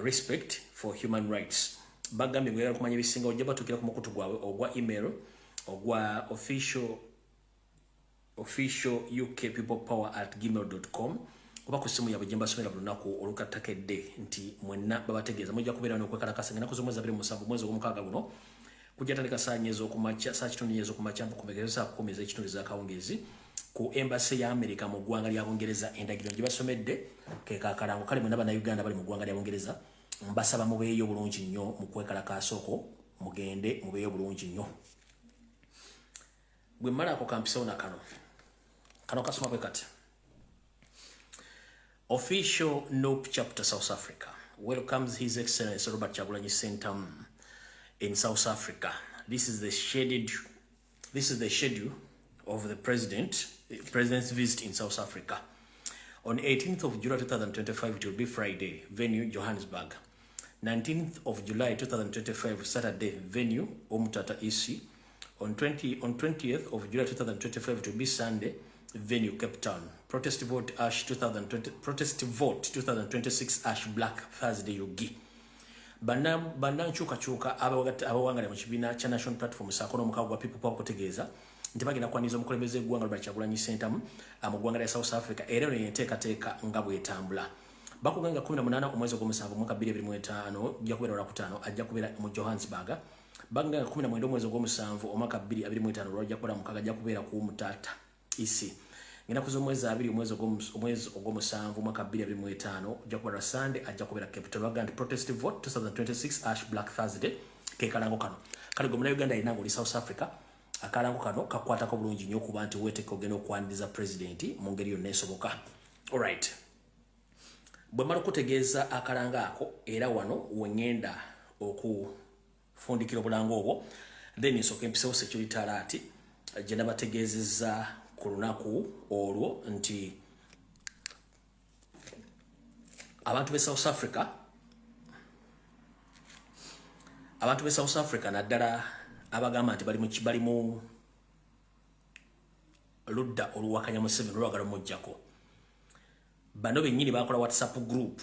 respect for human rights. Bagambye gwera kumanya bisinga ojja batukira ku mukutu gwawe ogwa email ogwa official ukpeoplepower@gmail.com kuba ku simu yabwe jemba somera lunaku olukattakedde nti mwenna babategeeza mujja kubeera n'okwekalakasa ngena kuzomwezi 27 mwezi ogw'omukaaga guno kujja tandika saa nyezo okumakya saa kituni nyezo okumakya mpukumbekeza saa 10 ez'ekitundu za kawungezi ku embassy ya America mu ggwanga lya Bungereza endagiro gye basomedde ke kakalango kali mwenna bana Uganda bali mu ggwanga lya Bungereza mbasaba mubeeyo bulungi nnyo mu kwekalakasa okwo mugende mubeeyo bulungi nnyo bwe mmala ako kampisawo na kano kasoma bwe kati. Official NOPE chapter South Africa welcomes His Excellency Robert Kyagulanyi Ssentamu in South Africa. This is the schedule of the president's visit in South Africa. On 18th of July 2025, it will be Friday, venue Johannesburg. 19th of July 2025, Saturday, venue OMUTABBIZI. On 20th of July 2025, it will be Sunday, venue Cape Town. Protest vote 2026 Ash Black Thursday Yugi. Banda nchuka abawangala mu kibiina kya National Platform sakono mukago gwa people power kutegeeza nti bagenda kwaniza omukulembeze gwanga Robert Kyagulanyi Ssentamu mu ggwanga lya South Africa era ne enteekateeka nga bwetambula. Bakuganga 18 omwezi ogw'omusanvu mwaka 2025 ajja kubeera Olwakutaano ajja kubeera mu Johannesburg. Baganga 19 omwezi ogw'omusanvu omwaka 2025 Lwajja kubeera mukaga ajja kubeera ku OMUTABBIZI. Ngina kuzomwezi 2 omwezi ogw'omusanvu mwaka 2025 ajja kubeera Sunday ajja kubeera Cape Town. Baganda protest vote 2026 Ash Black Thursday ke kalango kano. Kali gomuna Uganda ina ngoli South Africa. Akalango kano kakwatako bulungi nnyo kuba nti weeteka ogenda okwaniriza president mu ngeri yonna esoboka. Alright. Bwe mmala okutegeeza akalango ako era wano wengenda okufundikira obulango obwo then nsooka empisewo security alert gye nabategeezezza ku lunaku olwo nti abantu be South Africa naddala abagamba nti bali mu ludda oluwakanya Museveni olwagala mujjako. Bano bennyini bakola WhatsApp group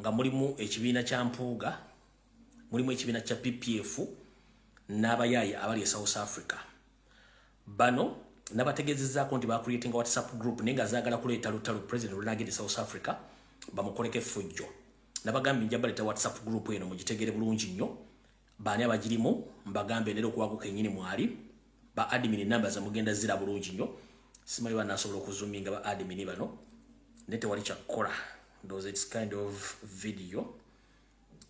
nga mulimu ekibiina kya Mpuuga, mulimu ekibiina kya PPF n'abayaaya abali e South Africa. Bano nabategeezezzaako nti bakuleetinga WhatsApp group naye nga zaagala kuleeta lutalo president olunagende South Africa bamukoleko effujjo. Nabagambye nja baleeta WhatsApp group eno mugitegere bulungi nnyo. Baani abagirimu mbagambe nero okuwaguka ennyini mwali ba admin numbers za mugenda zira bulungi nnyo. Simanyi banasobola okuzoominga ba admin bano nete wali kyakola those it's kind of video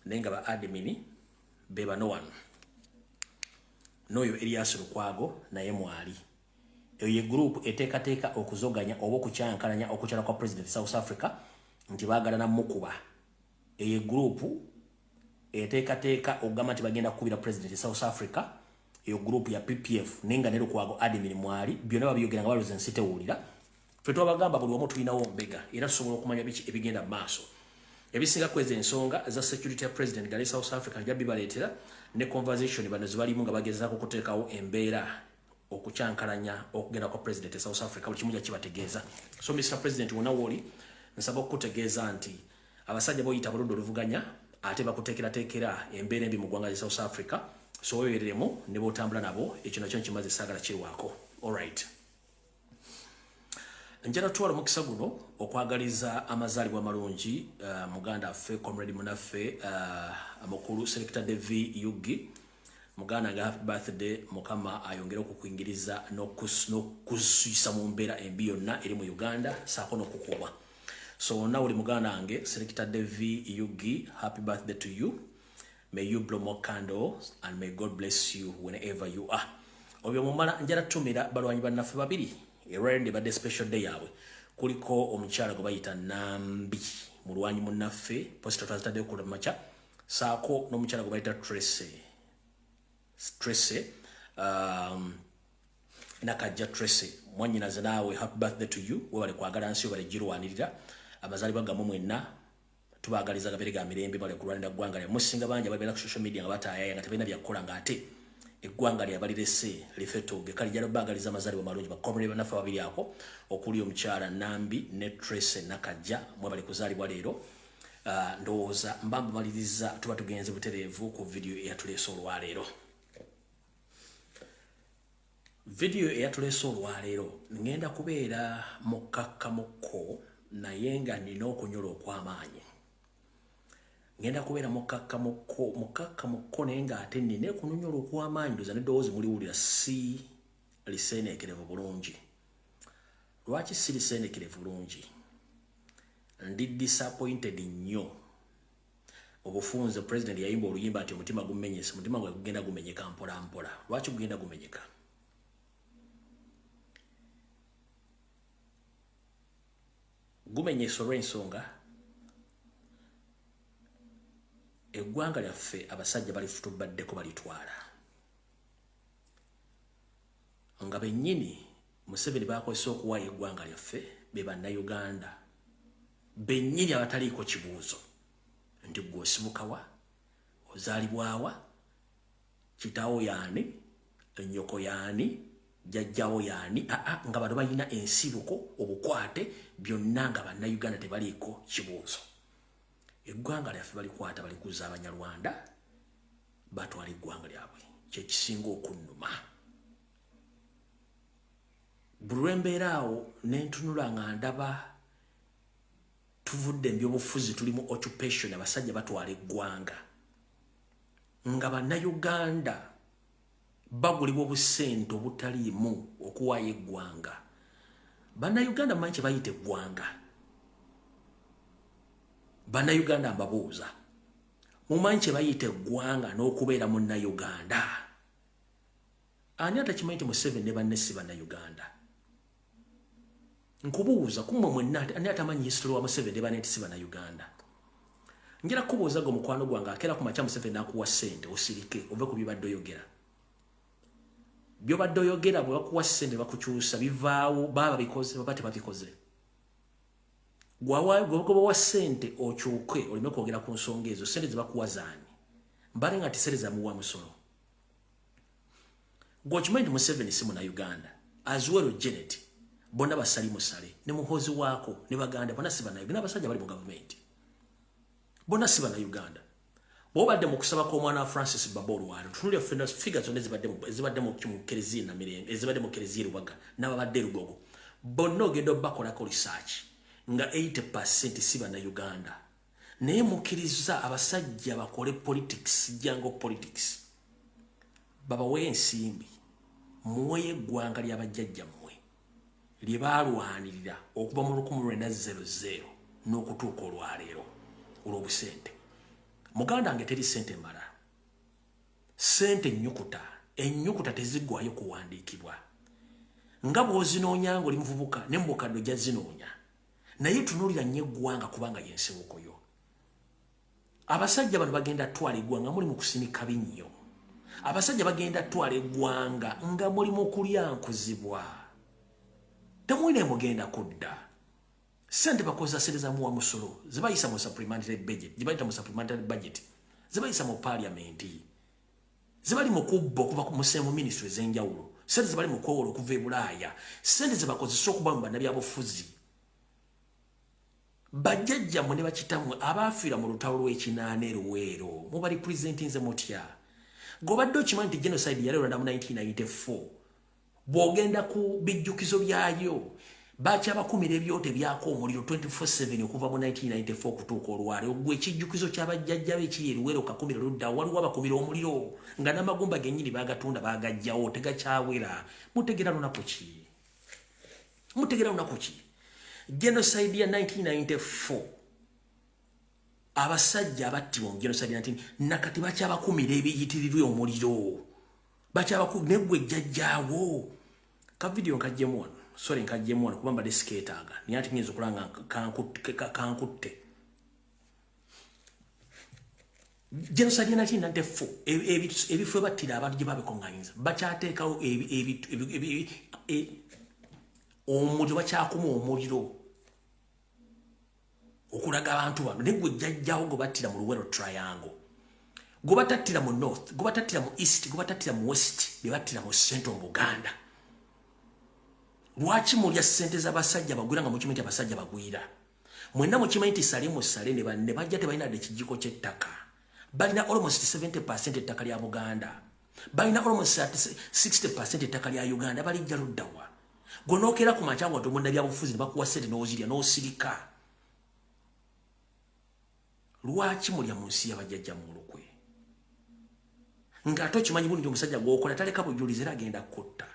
nenga ba admin be bano wano noyo Elias Lukwago naye mwali. Eyo ye group eteekateeka okuzoganya oba okukyankalanya okukyala kwa president South Africa nti baagala na mukuba. Eyo group eteekateeka ogamba nti bagenda kukubira president South Africa. Eyo group ya PPF nenga ne Lukwago admin mwali byonna babiyogera nga baloze nsite wulira. Ffe twabagamba buli wamu tulinawo mbega era tusobola okumanya biki ebigenda maaso. Ebisinga kweza ensonga za security ya president gali South Africa jabbi baleetera ne conversation bano zibalimu nga bagezaako okuteekawo embeera okukyankalanya okugenda kwa president South Africa buli kimu kibategeeza. So Mr. President wona woli nsaba okutegeeza nti abasajja boyita buludde oluvuganya ate bakuteekerateekera embeera embi mu ggwanga lya South Africa. So weereremu ne b'otambula nabo ekyo nakyo nkimaze saagala kirwako. Alright. Njala tuwala mukisa guno okwagaliza amazaalibwa amalungi muganda affe comrade munaffe amakulu Selector Devi Yugi muganda nga happy birthday mukama ayongera okukuingiriza n'okusuyisa mu mbeera embi yonna eri mu Uganda saako n'okukubwa. So now uli muganda ange Selector Devi Yugi, happy birthday to you. May you blow more candles and may God bless you whenever you are. Obyo mumala njala tumira balwanyi bannaffe babiri erende badde special day yawe kuliko omukyala gwe bayita Nambi mulwanyi munnaffe posta twazitadde ku macha saako n'omukyala gwe bayita Tracy Nakajja Tracy mwanyinaze naawe happy birthday to you webale kwagala nsi webale girwanirira abazaalibwa gammwe mwenna tubaagaliza gabere ga mirembe bale kulwanira ggwanga lya musinga bangi ababeera ku social media nga bataayaya nga tebalina byakukola ng'ate eggwanga lyabalirese lifetoge kali jalo bagaliza amazaalibwa malungi bakomere banafa babiri ako okuli omukyala Nambi ne Tracy Nakajja mwe bali kuzaalibwa leero ndowooza mbamba maliriza tuba tugenze butereevu ku video eyatuleese olwaleero. Video eyatuleese olwaleero ngenda kubeera mukkakkamukko naye nga nina okunyola okw'amaanyi. Ngenda kubeera mukkakkamukko naye ng'ate nina okunyola okw'amaanyi ndowooza n'eddoboozi muliwulira si liseeneekerevu bulungi. Lwaki si liseeneekerevu bulungi? Ndi disappointed nnyo obufunze president yayimba oluyimba ati omutima gumenyese, omutima gwe gugenda gumenyeka mpola mpola. Lwaki gugenda gumenyeka? Gumenyese olw'ensonga eggwanga lyaffe abasajja balifutubaddeko balitwala nga bennyini Museveni bakozesa okuwaayo eggwanga lyaffe be bannayuganda bennyini abataliiko kibuuzo nti gwe osibukawa, ozaalibwawa, kitaawo yaani, ennyoko yaani, jjajjawo yaani, nga bano balina ensibuko obukwate byonna nga bannayuganda tebaliiko kibuuzo. Eggwanga lyaffe balikwata balikuza Abanyarwanda batwala eggwanga lyabwe, kye kisinga okunnuma. Buli lwembeera awo ne ntunula nga ndaba tuvudde mbyobufuzi tulimu occupation abasajja batwala eggwanga nga bannayuganda bagulibwa obusente obutaliimu okuwaayo eggwanga. Bannayuganda mmanyi kye bayita eggwanga? Bannayuganda mbabuuza mumanyi kye bayita eggwanga n'okubeera munnayuganda? Ani atakimanyi nti Museveni ne banne si bannayuganda? Nkubuuza kumwe mwenna ani atamanyi history wa Museveni ne banne nti si bannayuganda? Njira kubuuza go mukwano gwange akeera ku makya Museveni n'akuwa ssente osirike ove ku bibadde oyogera. Byobadde oyogera bwe bakuwa ssente bakukyusa bivaawo baba bikoze baba tebabikoze. Gwawa ssente okyuke olime kwogera ku nsonga ezo ssente ze bakuwa zaani mbale nga tisere za muwa musolo. Gwokimanyi nti Museveni si munnayuganda as well Janet bonna basali musale ne muhozi waako ne baganda bonna si bannayuganda abasajja bali mu gavumenti bonna si bannayuganda. Bw'obadde mu kusaba kw'omwana wa Francis Babolu wano tunulira figure zonna ezibadde mu Kereziya Namirembe ezibadde mu Kereziya Lubaga n'ababadde Lugogo bonna ogenda bakolako research nga 80% si bannayuganda. Naye mukkiriza abasajja bakole politics, jango politics, babawe ensimbi muwe eggwanga ly'abajjajja mmwe lye baalwanirira okuva mu 1900 n'okutuuka olwaleero olw'obusente. Muganda wange teri sente mala, sente ennyukuta teziggwayo kuwandiikibwa. Nga bw'ozinoonya ng'oli muvubuka ne mubukadde ojja zinoonya, naye tunuulira nnyo eggwanga kubanga y'ensibuko yo. Abasajja bano bagenda twala eggwanga muli mu kusinika binnyo. Abasajja bagenda twala eggwanga nga muli mu kulyankuzibwa. Temulina mugenda kudda. Sente bakoza sereza muwa musolo zibayisa mu supplementary budget, zibayita mu supplementary budget, zibayisa mu parliament, zibali mu kubbo kuba ku musemu ministry z'enjawulo, sente zibali mu kwowola okuva e Bulaaya, sente zibakozesa okuba mu bannabyabufuzi. Bajjajja mu ne bakitamwe abaafiira mu lutalo lw'ekinaana Luweero mubali presentinze mutya. Gobadde okimanyi nti genocide yali olanda mu 1994 bw'ogenda ku bijjukizo byayo bacha bakumira ebyote byako omuliro 24/7 okuva mu 1994 kutuuka olwale ogwe ekijjukizo ky'abajjajja be Luweero kakumira ludda waliwo abakumira omuliro nga n'amagumba gennyini bagatunda bagajjawo tegakyawera. Mutegera lunaku ki? Genocide ya 1994 abasajja abattibwa mu genocide ya 19 nakati bakyabakumira ebiyitirirwe omuliro bakyabakumira negwe jjajjaawo. Ka video nkajjemu wano, sorry nkajjemu wano kuba mbadde sikeetaaga naye ate nnyinza okulanga kankutte. Genocide ya 1994 ebifo battira abantu gye babikonganyiriza bakyateekawo omuliro bakyakuma omuliro okulaga abantu bano negwe jjajjaawo gwe battira mu Luweero triangle, gwe batattira mu north, gwe batattira mu east, gwe batattira mu west, be battira mu central Buganda. Lwaki mulya ssente z'abasajja bagwira nga mukimanyi abasajja bagwira? Mwenna mukimanyi nti Salimu Sale ne bajja tebalina de kijiko ky'ettaka. Balina almost 70% ettaka lya Buganda. Balina almost 60% ettaka lya Uganda. Balijja luddawa. Gonokera ku machango to munda bya bufuzi ne bakuwa sente n'ozirya n'osirika. Lwaki mulya mu nsi y'abajjajja mu lukwe? Ng'ate okimanyi bulungi omusajja gw'okola taleka bujulizi era agenda kutta.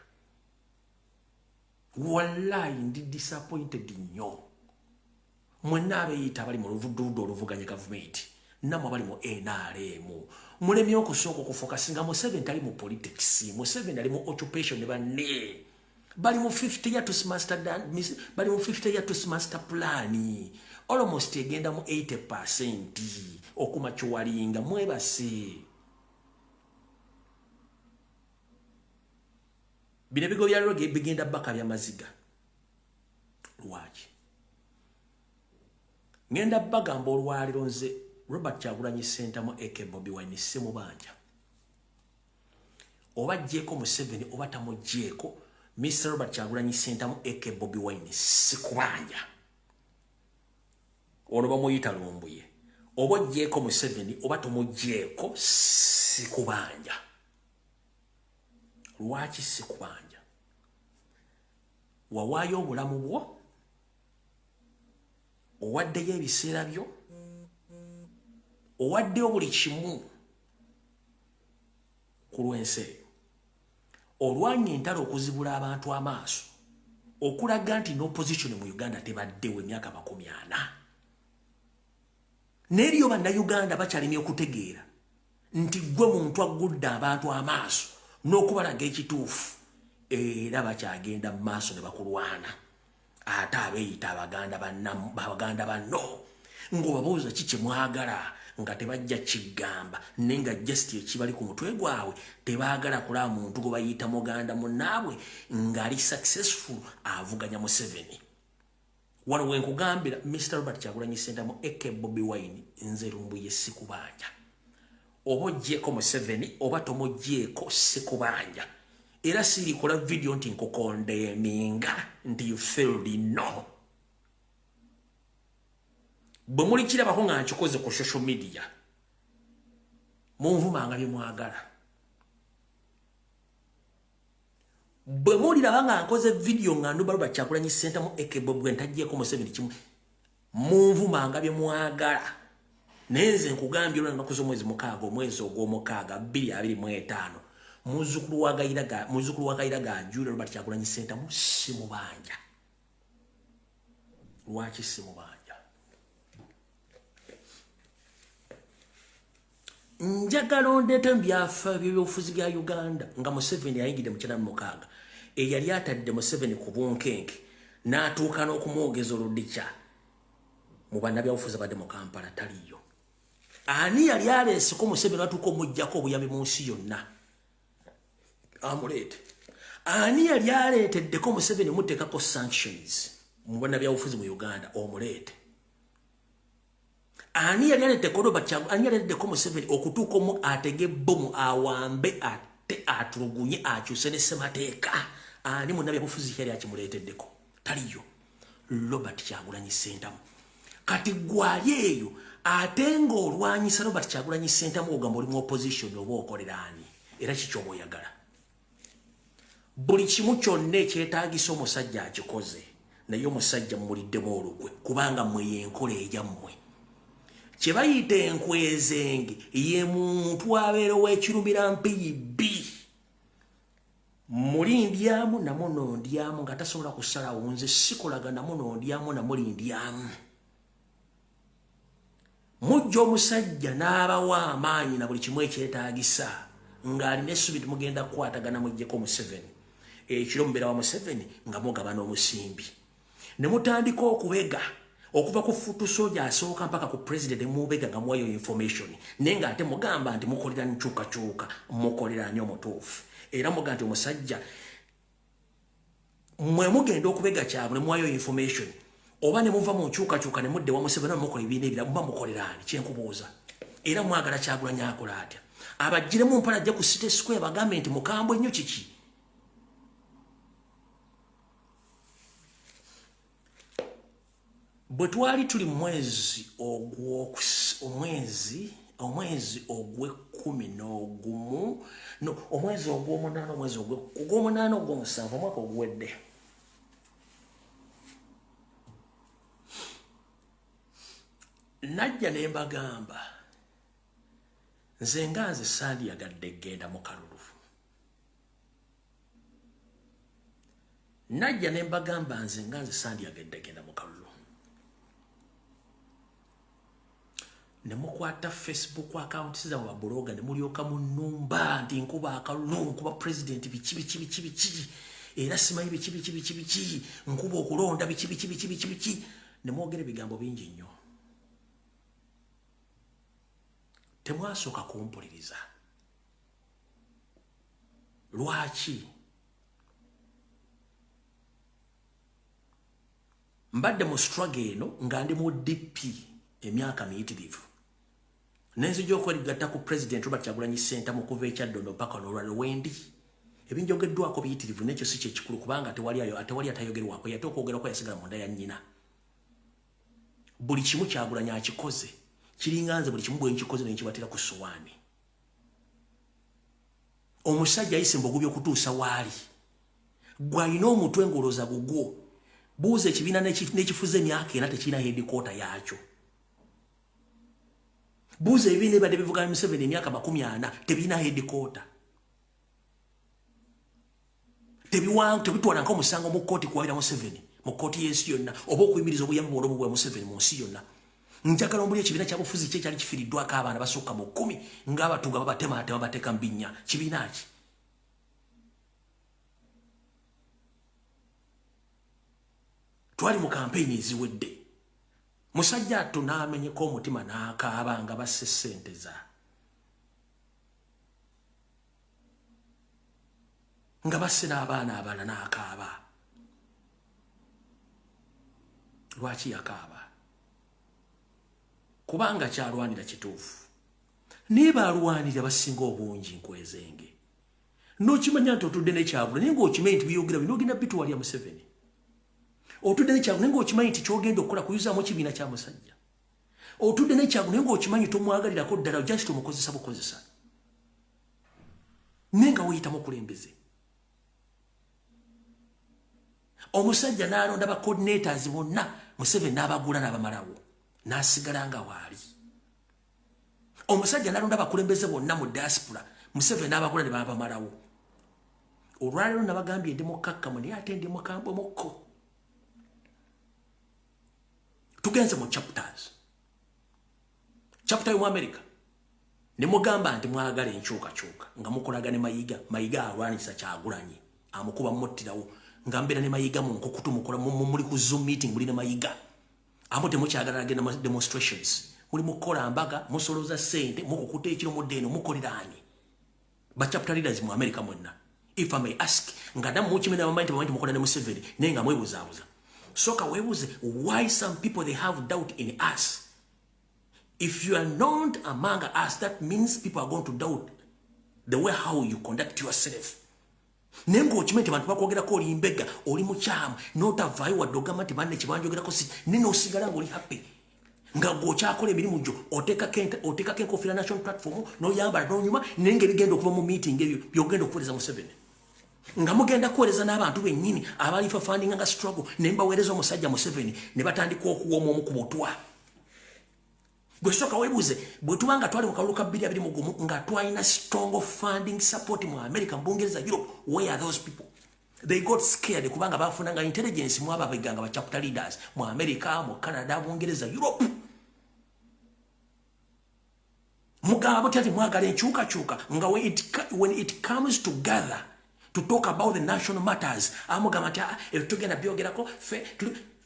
Wallahi ndi disappointed nnyo. Mwenna abeeyita abali mu luvuddu oluvuganya gavumenti. Namwe abali mu NRM. Mulemye okusooka okufokasinga Museveni tali mu politics. Museveni ali mu occupation ne banne. Bali mu 50 year to master plan. Almost egenda mu 80% okumachuwalinga mwebase. Bine bigo bya roge bigenda baka bya maziga. Lwaki? Ngenda bagamba olwaliro nze Robert Kyagulanyi Center mu eke Bobi Wine Semubanja. Oba jeko Museveni oba tamujeko Mr. Robert Kyagulanyi Center mu eke Bobi Wine Sikubanja. Ono bamuyita Lumbuye. Oba jeko Museveni oba tamujeko Sikubanja. Lwaki Sikubanja? Wawaayo obulamu bwo? Owaddeyo ebiseera byo? Owaddeyo buli kimu ku lw'ensi? Olwanya entalo okuzibula abantu amaaso okulaga nti n'opposition mu Uganda tebaddewo emyaka 40. N'eriyo bannayuganda bakyalina okutegeera nti gwe muntu agudde abantu amaaso n'okubalaga ekituufu era bakyagenda mu maaso ne bakulwana. Ate abeeyita Abaganda banno ng'obabuuza kiki mwagala nga tebajja kigamba nenga just ekibali ku mutwe gwabwe tebaagala kulaba muntu gwe bayita muganda munnaabwe ng'ali successful avuganya Museveni. Wano wenkugambira Mr. Robert Kyagulanyi Center mu eke Bobi Wine nze Lumbuye Sikubanja. Oba ojjeeko Museveni oba tomujjeeko Sikubanja. Era siri kola video nti nkukondeminga nti you failed no. Bwe muli kirabako nga nkikoze ku social media munvumanga bye mwagala. Bwe muliraba nga nkoze video nga nduba Robert Kyagulanyi Center mu eke Bobi Wine ntajjeeko Museveni kimu munvumanga bye mwagala. Nenze nkugambye olwo nakuzo mwezi mukaaga omwezi ogw'omukaaga 2025 muzukulu wa Kayiira Julia Robert Kyagulanyi Center mu Simubanja. Lwaki Simubanja? Njagala ondeete mbyafa by'obufuzi bya Uganda nga Museveni ayingidde mu 96 eyali atadde Museveni ku bunkenke n'atuuka n'okumwogeza oludikya mu bannabyabufuzi abadde mu Kampala taliyo. Ani yali aleeseko Museveni atuuka omuggyako obuyambi mu nsi yonna? Amuleete. Ani yali aleeteddeko Museveni muteekako sanctions mu bannabyabufuzi mu Uganda? Omuleete. Ani yali aleeteddeko Museveni okutuuka omu atege bomu awambe ate atulugunye akyuse ne ssemateeka? Ani munnabyabufuzi yali akimuleeteddeko? Taliyo. Robert Kyagulanyi Center. Kati gwali eyo ate ng'olwanyisa Robert Kyagulanyi Center mu ogamba oli mu opposition oba okolera ani? Era kiki oba oyagala? Buli kimu kyonna ekyetaagisa omusajja akikoze, naye omusajja mumuliddemu olukwe kubanga mmwe y'enkola eyammwe. Kye bayita enkwezenge ye muntu abeera w'ekirumira mpiibbi. Mulindyamu namunondyamu nga tasobola kusalawo nze sikolaga namunondyamu namulindyamu. Mujja omusajja n'abawa amaanyi na buli kimu ekyetaagisa ng'alina essubi mugenda kukwatagana mujjeko Museveni. Ekiro mubeera wa Museveni nga mugabana omusimbi. Ne mutandika okubega okuva ku futu soja asooka mpaka ku president mubega nga muwayo information. Naye ng'ate mugamba nti mukolera nkyukakyuka mukolera nnyo omutuufu. Era mugamba nti omusajja mwe mugenda okubega kyabwe ne muwayo information. Oba ne muva mu nkyukakyuka ne mudde wa Museveni mukola ebibiina ebirala muba mukolera ani? Kyenkubuuza. Era mwagala Kyagulanyi akola atya? Abagiremu mpala ajja ku City Square bagambe nti mukambwe nnyo kiki? bwe twali tuli mwezi ogw'ekumi n'ogumu no omwezi ogw'omunaana omwezi ogw'omunaana ogw'omusanvu omwaka oguwedde najja ne mbagamba nze nga nze sandiyagadde genda mu kalulu najja ne mbagamba nze nga nze sandiyagadde genda mu kalulu ne mukwata Facebook account siza mu bloga ne mulyoka mu nnumba nti nkuba akalulu nkuba president bichi era simanyi bichi nkuba okulonda bichi ne mwogere bigambo bingi nnyo temwasooka kumpuliriza lwaki mbadde mu struggle eno nga ndi mu DP emyaka miyitirivu nenzija okwerigatta ku president Robert Kyagulanyi Center mu kuva ekyaddondo mpaka n'olwaliro wendi ebinjogeddwako biyitirivu n'ekyo si kyekikulu kubanga tewali atayogerwako yate okwogerako yasigala munda ya nnyina buli kimu Kyagulanyi akikoze kiringa nze buli kimu bwe nkikoze ne nkibatira ku ssowaani omusajja ayise mbogubi okutuusa waali gw'alina omutwe ngoloza gugwo buuza ekibiina n'ekifuze emyaka ena tekirina headquarter yaakyo buuza ebibiina ebadde bivuga Museveni emyaka 40 tebirina headquarter tebitwala nk'omusango mu kkooti kuwabira Museveni mu kkooti y'ensi yonna oba okuyimiriza obuyambi bw'olomu bwa Museveni mu nsi yonna njagala ombuli ekibiina kyabufuzi kye kyali kifiriddwako abaana basukka mu 10 ng'abatuga babatematema bateeka mu binnya kibiina ki twali mu kampeyini eziwedde musajja attu n'amenyeko omutima n'akaaba nga basse ssente za nga basse n'abaana abalala n'akaaba lwaki yakaaba kubanga kyalwanira kituufu naye baalwanirira basinga obungi nkwezenge n'okimanya nti otudde n'ekyabula naye ng'okimanyi nti biyogera binogenda bituwali ya Museveni otudde n'ekyabula naye ng'okimanyi nti kyogenda okukola kuyuzaamu ekibiina kya musajja otudde n'ekyabula naye ng'okimanyi tomwagalirako ddala ojjaki tomukozesa bukozesa naye nga weyita mukulembeze omusajja n'alonda ba coordinators bonna Museveni n'abagula n'abamalawo n'asigala nga waali omusajja n'alonda abakulembeze bonna mu diaspora Museveni n'abagula ne babamalawo olwaleero nabagambye ndi mukkakkamu naye ate ndi mukambwe mukko tugenze mu chapter y'omu America ne mugamba nti mwagala enkyukakyuka nga mukolaga ne mayiga alwanisa Kyagulanyi amukuba muttirawo nga mbeera ne mayiga mu nkukutu mukola muli ku Zoom meeting muli ne mayiga amo temukyagala agenda demonstrations muli mukola mbaga musoloza ssente mukukuta ekiro mudde eno mukoleraani ba chapter leaders mu America mwenna if I may ask nga namu mukimena bamanyi mukola ne Museveni naye nga mwebuzaabuza soka webuze why some people they have doubt in us. If you are not among us, that means people are going to doubt the way how you conduct yourself. Nengo chimete bantu bakwogera ko oli mbega oli mukyama notavayo wadogama ti banne kibanjogera ko si nino osigala ngoli happy nga gochakola emirimu jo oteka kenko fila national platform no yamba no nyuma nenge bigenda okuva mu meeting ebyo byogenda okuweleza Museveni nga mugenda kuweleza n'abantu bennyini abali fa funding nga struggle nemba wereza omusajja Museveni ne batandika okuwoma omukubotwa gwe soka webuze bwe tubanga twali mu kalulu ka 2020 nga twalina strong funding support mu America mbungereza Europe. Where are those people? They got scared kubanga bafunanga intelligence mu ababeganga ba chapter leaders mu America mu Canada bungereza Europe. Mugabo tati mwagala enkyukakyuka nga when it comes together to talk about the national matters amugamba nti tugenda byogerako fe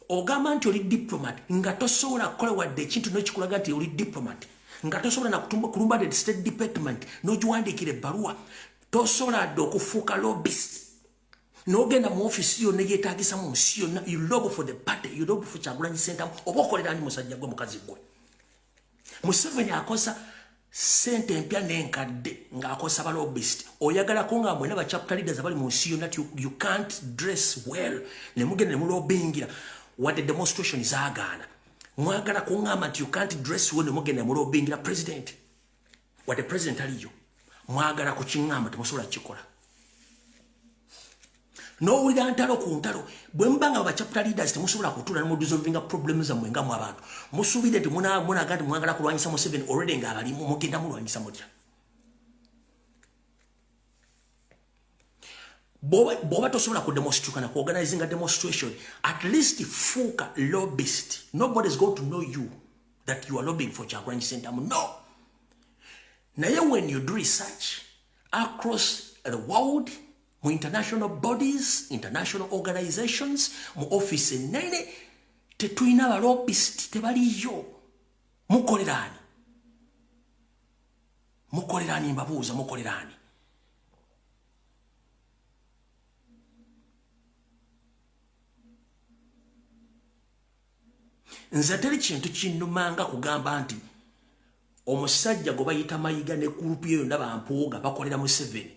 ogamba nti oli diplomat nga tosobola kukola wadde ekintu n'ekikulaga nti oli diplomat nga tosobola na kulumba the state department n'ogiwandiikira ebbaluwa tosobola dde okufuuka lobbyist n'ogenda mu ofisi yonna yeetaagisa mu nsi yonna you lobby for the party you lobby for Kyagulanyi Center oba okolera ani musajja gwe mukazi gwe Museveni akosa sente empya n'enkadde ng'akosa ba lobbyist oyagalako nga mwena ba chapter leaders abali mu nsi yonna you can't dress well ne mugenda ne mulobingira wadde demonstration zaagaana mwagala kungamba nti you can't dress when mugenda mu lobbying la president what the president aliyo mwagala kuchingamba temusobola kikola no wida ntalo ku ntalo bwe mbanga ba chapter leaders temusobola kutula mu dissolving problems amwe nga mu abantu musubide nti muna gati mwagala kulwanyisa MUSEVENI already nga abali mugenda mulwanyisa mutya boba tosobola ku demonstrate na ku organizing a demonstration at least fuka lobbyist nobody's going to know you that you are lobbying for Kyagulanyi Center no naye when you do research across the world mu international bodies international organizations mu office nene tetulina ba lobbyist tebaliyo mukolerani mbabuuza mukolerani nze teri kintu kinnumanga kugamba nti omusajja gwe bayita Mayiga ne group yeyo ndaba Mpuuga bakolera MUSEVENI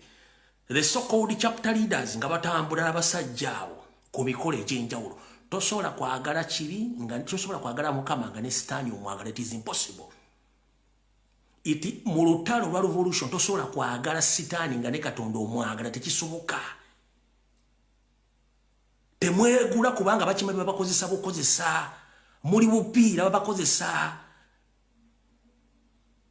the so-called chapter leaders nga batambula abasajja abo ku mikolo egy'enjawulo tosobola kwagala kibi nga tosobola kwagala Mukama nga ne sitaani omwagala it is impossible iti mu lutalo lwa revolution tosobola kwagala sitaani nga ne Katonda omwagala tekisoboka temwegula kubanga bakimanyi babakozesa bukozesa muri bupiira babakozesa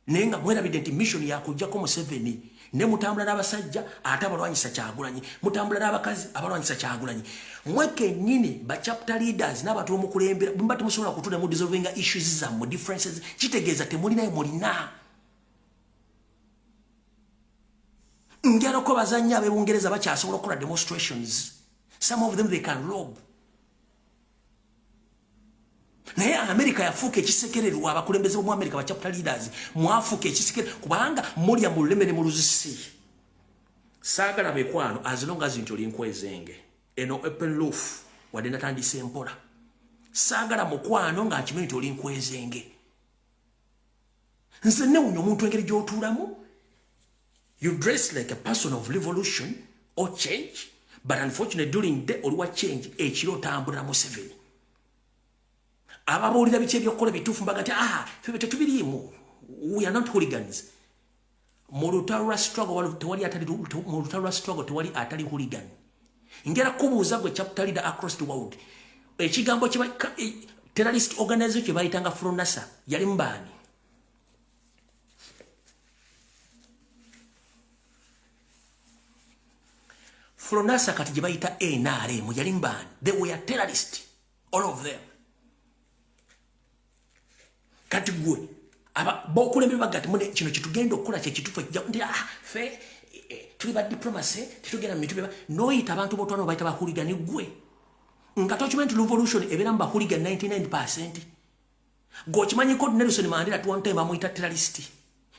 nenga mwerabide nti mission yakujjako MUSEVENI ne mutambula n'abasajja ate abalwanyisa Kyagulanyi mutambula n'abakazi abalwanyisa Kyagulanyi mweke nyini ba chapter leaders n'abantu bomukulembera bumba temusobola kutula mu dissolving issues za mu differences kitegeeza temulina mulina ngero ko bazanya ab'Ebungereza bakyasobola okukola demonstrations some of them they can rob naye America yafuuka ekisekererwa abakulembeze mu America ba chapter leaders mwafuuka ekisekere kubanga mulya mu lemene mu luzisi saagala bekwano as long as nti oli nkwezenge eno open roof wadde natandise mpola saagala mukwano nga nkimanyi nti oli nkwezenge nze newunya omuntu engeri gy'otuulamu you dress like a person of revolution or change but unfortunately during the oliwa change ekiro otambulira MUSEVENI ababulira biche byokola bitufu mbagati febe tetubirimu we are not hooligans mu lutalo struggle tewali atali mu lutalo struggle tewali atali hooligan ngera kubuuza gwe chapter leader across the world ekigambo kiba terrorist organization kibayitanga Fronasa yali mbani Fronasa kati jibayita NRM yali mbani they were terrorists all of them kati gwe aba bokulembera bagati mune kino kitugenda okukola kye kitufu kijja ndi fe tuli ba diplomacy titugenda mu mitube noyita abantu botwana bayita ba hooligan gwe nga document revolution ebera mba hooligan 99% go kimanyi ko Nelson Mandela tuwante bamuyita terrorist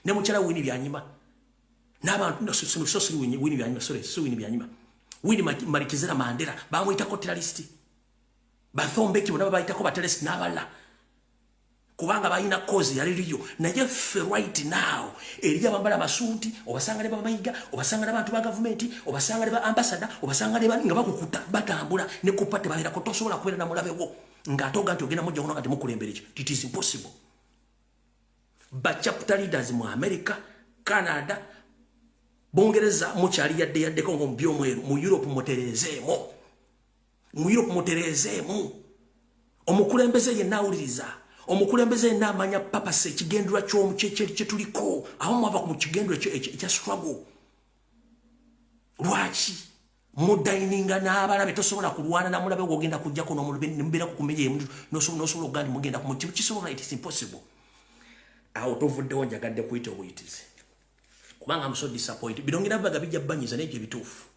ne mukyala wini byanyima n'abantu so wini byanyima so wini byanyima wini Marikizera Mandela bamuyita ko terrorist Bathombeki bonna bayita ko ba terrorist n'aballa kubanga bayina cause yaliriyo naye fe right now eri abambala masuuti obasanga leba Mayiga obasanga abantu ba government obasanga leba ambassador obasanga leba nga bakukuta batambula ne kupate bahera ko tosobola kubera na mulabe wo nga toga nti ogenda mujja kunoga temukulembere ekyo it is impossible ba chapter leaders mu America Canada Bongereza mukyali yadde ko ngombyo mweru mu Europe muterezemu omukulembeze ye nawuliriza omukulembeze n'amanya papa se kigendwa kyo kye tuliko aho mwava ku kigendwa ekya struggle lwaki mudayininga n'abalabe tosobola kulwana na mulabe ogenda kujja ko n'omubira ku kumenye nosobola ogandi mugenda ku kisobola it is impossible aho tovuddewo njagadde kuyita obuyitizi kubanga I'm so disappointed bidongera baga bijja banyiza n'ebyo bituufu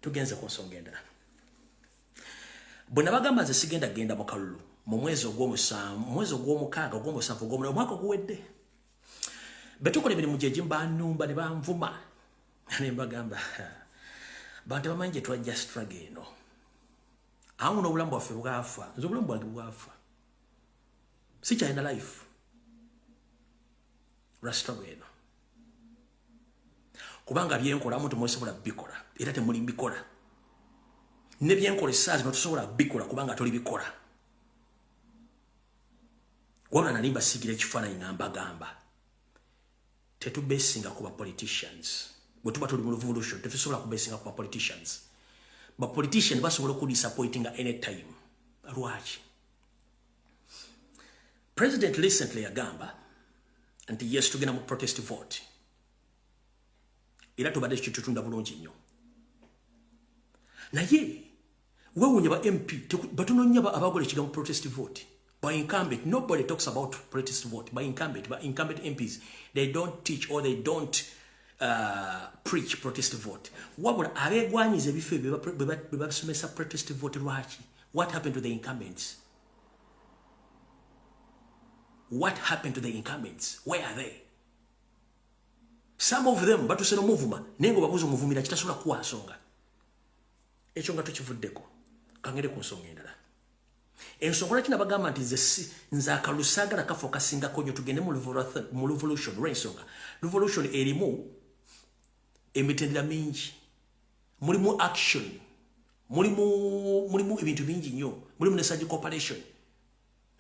tugenze ku nsonga endala bwe nabagamba nze sigenda genda mu kalulu mu mwezi ogw'omukaaga ogw'omusanvu omwaka oguwedde betukola emirimu gye gimbanumba ne banvuma ne mbagamba bantu bamanyi gye twajja struggle eno awo n'obulamu bwaffe bwafa nze obulamu bwange bwafa sikyalina life lwa struggle eno kubanga byenkolamu temusobola bikola era temuli bikola ne byenkola essaazi notosobola bikola kubanga toli bikola wabula nali mbasigira ekifaananyi ngamba gamba tetubesinga ku ba politicians bwe tuba tuli mu revolution tetusobola kubesinga ku ba politicians ba politician basobola okudisappointinga anytime lwaki president recently yagamba nti yes tugenda mu protest vote era tubadde kitutunda bulungi nnyo naye wewunya ba MP batunonya abagole kiga mu protest vote by incumbent nobody talks about protest vote by incumbent MPs they don't teach or they don't preach protest vote wabula abegwanyiza ebife bebasomesa protest vote lwaki what happened to the incumbents where are they some of them batuseno movuma nengo babuzo muvumira kitasola kuwa nsonga ekyo nga tukivuddeko kangere ku nsonga endala ensonga laki nabagamba nti nze akalusagala kafokasinga konyo tugende mu revolution lw'ensonga revolution erimu emitendera mingi mulimu action mulimu ebintu bingi nnyo mulimu ne surgical operation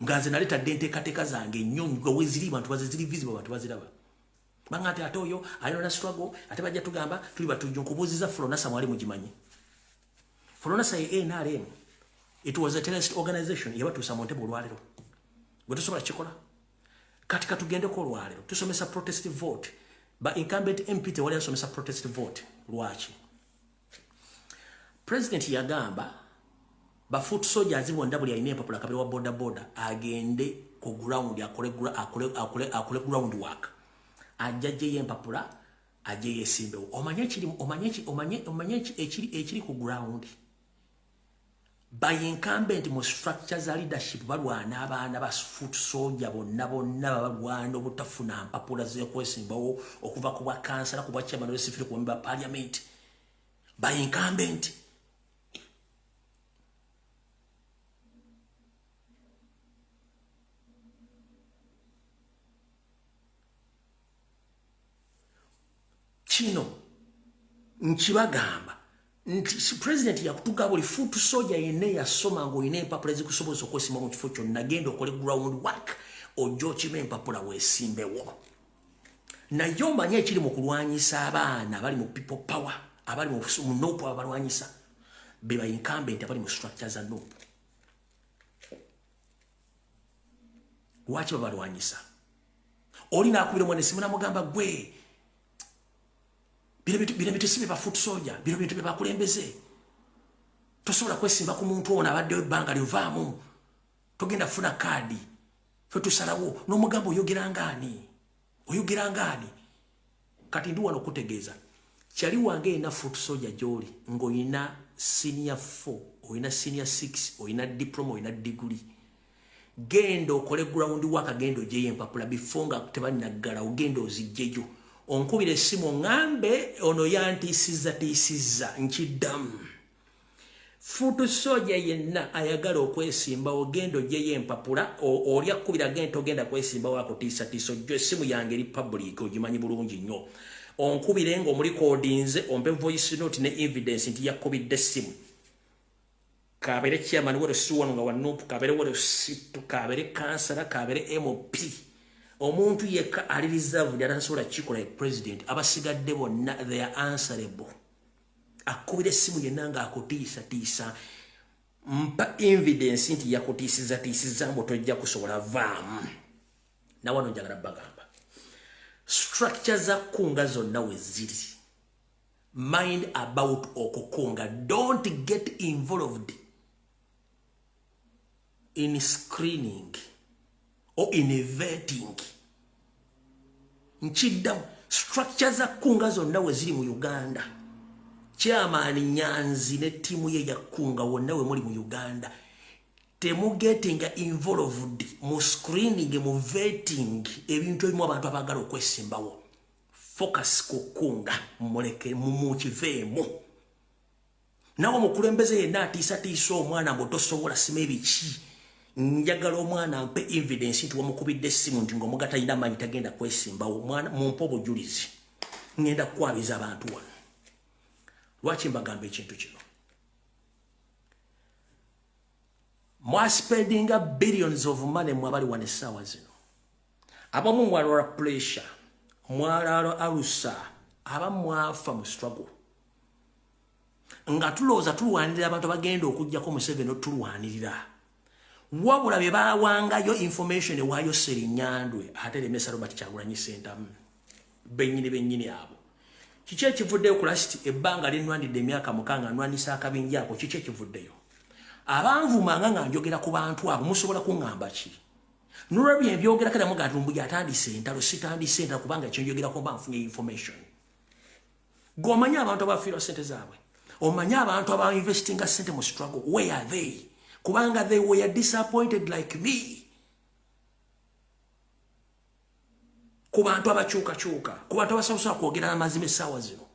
nga nze naleetadde enteekateeka zange nnyo nga weziri bantu baziziri visible bantu baziraba banga ati ate oyo ayina na struggle ate bajja tugamba tuli batujju nkubuuziza Flonasa mwali mugimanyi Flonasa ye NRM it was a terrorist organization yabatuusa mu ntebe olwaliro bwe tusobola kikola kati katugendeko olwaliro tusomesa protest vote ba incumbent MP tewali asomesa protest vote lwaki president yagamba ba foot soldiers bonna buli ayina empapula kabiri wa boda agende ku ground akole ground work ajaje empapula aje yesimbe omanye ekiri ku ground by incumbent mu structures za leadership balwana abaana ba foot soldier bonna balwana obutafuna mpapula ze kwesimbawo okuva ku bwa kansala ku bwa chairman w'esifiri ku member parliament by incumbent kino nkibagamba nti president yakutugaba buli foot soldier yene yasoma ngo ine empapula zikusoboza okwesimba mu kifo kyonna genda okole ground work ojo kime empapula wesimbewo naye omanye ekiri mu kulwanyisa abaana bali mu people power abali mu nopo abalwanyisa beba incumbent abali mu structures za nopo lwaki babalwanyisa olina akubira mwana simuna mugamba gwe bino bitesibe ba foot soldier bino bintu byabakulembeze tosobola kwesimba ku muntu ona abadde ebbanga livaamu togenda funa kaadi fe tusalawo n'omugambo oyogera ngaani kati ndi wano okutegeeza kyali wange ena foot soldier gy'oli ng'olina senior 4 olina senior 6 olina diploma olina degree genda okole ground work genda ogyeyo empapula before nga tebannaggala ogenda ozijjeyo onkubira essimu ngambe ono yantiisizza nkiddamu foot soldier yenna ayagala okwesimba ogenda ogyeyo empapula oli akkubira genda ogenda kwesimbawo akutiisatiisa ojjo essimu yange eri public ogimanyi bulungi nnyo onkubire ng'omuli kodinze ompe voice note ne evidence nti yakkubidde essimu kabere chairman wero si wano nga wanupu kabere wero situ kabere kansala kabere MOP omuntu yekka ali reserved atasobola kikola president abasigadde bonna they are answerable akubira essimu yenna nga akutiisatiisa mpa evidence nti yakutiisizatiisiza mbu tojja kusobola vaamu na wano njagala bagamba structure za kunga zonna we ziri mind about okukunga don't get involved in screening or in vetting nchiddamu structure za kunga zonna we ziri mu Uganda chairman Nyanzi ne timu ye ya kunga wonna we muri mu Uganda temugetinga involved mu screening mu vetting ebintu ebimu abantu abagala okwesimbawo focus ku kunga muleke mu kiveemu nawo mukulembeze yenna atiisatiisa omwana mbu tosobola sima ebiki njagala omwana mpe evidence nti wamukubidde essimu nti ng'omugata alina amaanyi tagenda kwesimbawo omwana mumpe obujulizi ngenda kukwabiza abantu wano lwaki mbagamba ekintu kino mwa spending billions of money mwabali wane sawa zino. Abamu mwalora pressure, mwalora arusa, abamu mwafa mu struggle. Nga tuloza tuluwanirira abantu bagenda okujjako Museveni tuluwanirira. Wabula be bawangayo information ewayo Serinyandwe ate Lemesa Robert Kyagulanyi Center bennyini abo. Kiki ekivuddeyo ku last ebbanga linwandidde emyaka mukanga nwandisa akabinja ako kiki ekivuddeyo. Abanvumanga nga njogera ku bantu abo musobola kuŋŋamba ki? Nolwebyo ebyogera kale muga Lumbuye atandise entalo sitandise entalo kubanga ekyo njogera ko banfunye information. Gomanya abantu abafiirwa sente zaabwe. Omanya abantu aba investing sente mu struggle. Where are they? Kubanga they were disappointed like me. Kubantu abakyuka. Kubantu abasobola kwogera amazima essaawa zino.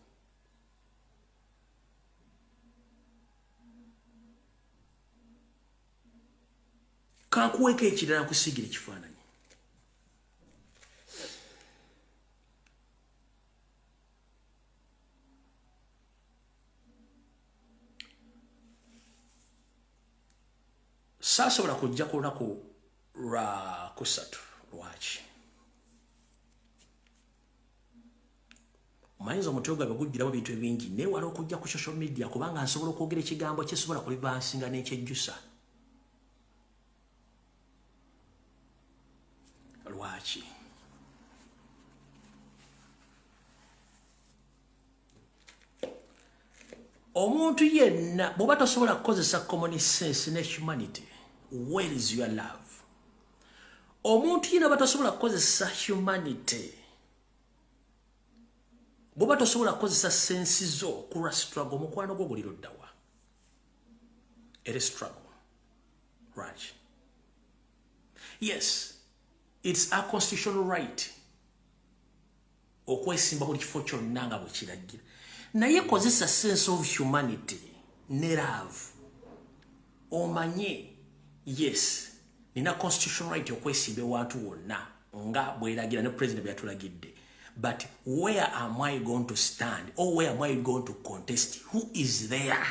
Kankuweka ekirala nkusigira ekifaananyi. Saasobola kujja ku lunaku lwa kusatu lwaki. Omanyiza omutwe gwabe gujjiramu bintu ebingi naye waliwo okujja ku social media kubanga nsobola okwogera ekigambo kyesobola kulivansinga n'ekyejjusa. Lwaki? Omuntu yenna bw'oba tosobola kukozesa common sense ne humanity, where is your love? Omuntu yenna bw'oba tosobola kukozesa humanity, bw'oba tosobola kukozesa sensi zo kulwa struggle, mukwano gwo gulira oddawa. It is struggle. Right. Yes, it's a constitutional right okwesimba buli kifo kyonna nga bwe kiragira. Naye kozesa sense of humanity ne love. Omanye, yes, nina constitutional right okwesimba ewantu wonna nga bweragira ne president bwe yatulagidde. But where am I going to stand? Or where am I going to contest? Who is there?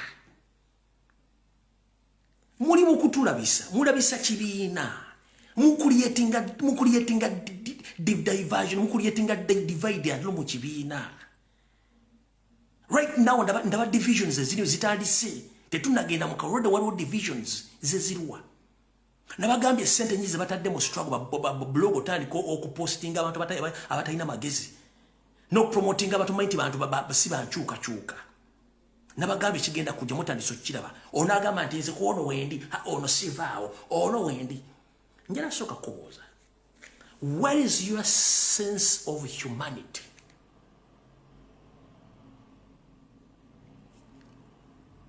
Muli mukutulabisa, mulabisa kibiina. Mukuriyetinga diversion, mukuriyetinga divide and mu kibiina. Right now ndaba divisions eziri zitandise. Tetunagenda mu karoda waliwo divisions zezirwa. Nabagambye sente nyize batadde mu struggle blog otandika okupostinga abantu abatalina magezi. No promoting abantu mighty bantu basiba nkyuka. Nabagambye kigenda kujja mutandise okiraba. Ono agamba nti nze kuono wendi, ono sivaawo, ono wendi. Njala soka kubuuza. Where is your sense of humanity?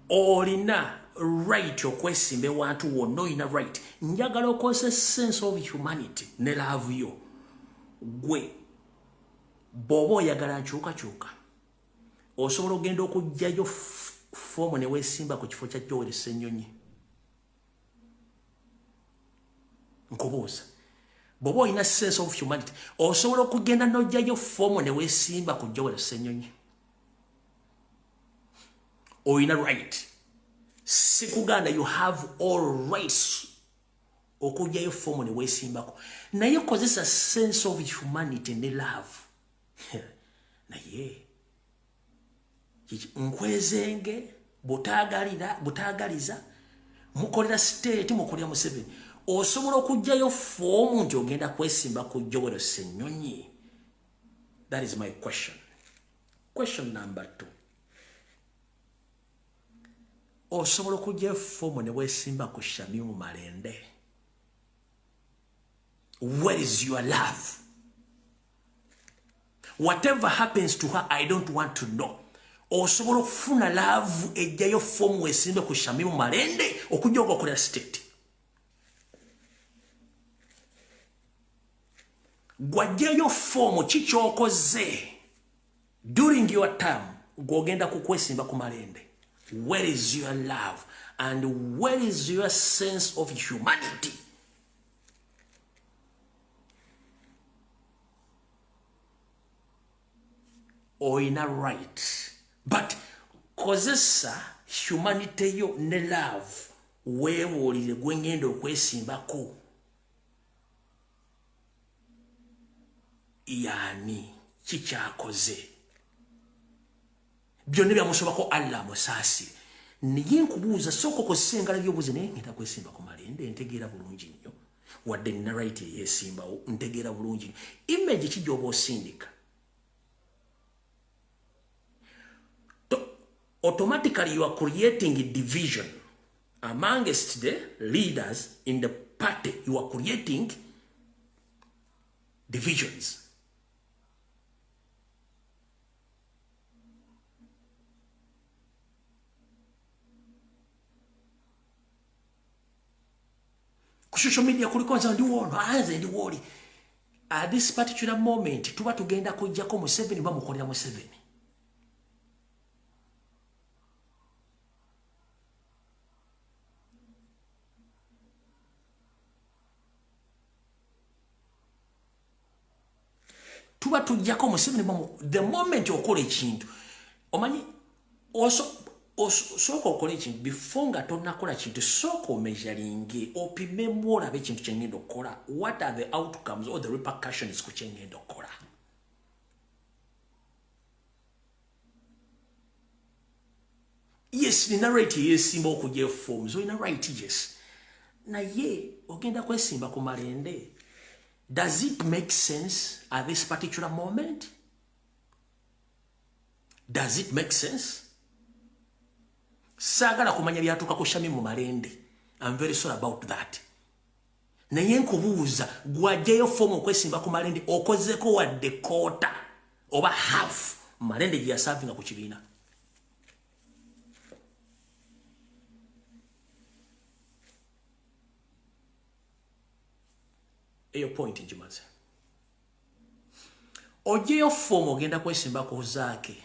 Olina right okwesimba ewantu wonna olina right. Njagala okozesa sense of humanity ne love yo. Gwe bw'oba oyagala nkyuka. Osobola ogenda okujjayo fomu ne weesimba ku kifo kya Joel Ssenyonyi. Nkubuuza. Bw'oba olina sense of humanity, osobola okugenda n'ojjayo fomu ne weesimba ku Joel Ssenyonyi. Olina right. Sikuganda, you have all rights okujjayo fomu ne weesimbako. Naye kozesa sense of humanity ne love. Naye nkwezenge butagaliza mukolera state mukolera Museveni. Osobola okujjayo fomu nti ogenda kwesimba ku Joel Ssenyonyi. That is my question. Question number 2. Osobola okujjayo fomu ne weesimba ku Shamimu Malende. Where is your love? Whatever happens to her, I don't want to know. Osobola okufuna love ejjayo fomu weesimbe ku Shamimu Malende okujja okukolera state. Gwajjayo fomu kikyokoze during your time gwogenda kukwesimba ku Malende. Where is your love? And where is your sense of humanity? Oina right. But kozesa humanity yo ne love. weewolire gwengendo okwesimbako yani kikyakoze byonna byamusobako Allah musaasire naye nkubuuza sooka okozesa engala by'obuuzi naye ngenda kwesimba ku malende ntegeera bulungi nnyo wadde nina right eyesimbawo ntegeera bulungi nnyo image kijja oba osindika automatically you are creating a division amongst the leaders in the party. You are creating divisions. Social media kulikonza ndi wono aanze ndi woli at this particular moment tuba tugenda kujjako Museveni bamukolera Museveni. Tuba tujjako Museveni the moment okola ekintu omanyi sooka okola ekintu before nga tonakola kintu sooka omeasuringe opimemu olabe ekintu kyengenda okukola what are the outcomes or the repercussions ku kyengenda okukola. Yes, nina right yesimba okujja forms olina right yes naye ogenda kwesimba ku malende. Does it make sense at this particular moment? Does it make sense? Sagala kumanya byatuka ku shami mu malende. I'm very sorry about that. Naye nkubuuza gwajjayo form okwesimba ku malende okozeko wadde quarter oba half malende gya serving ku kibiina. Eyo point njimaze. Ojeyo form ogenda kwesimba ku zaake.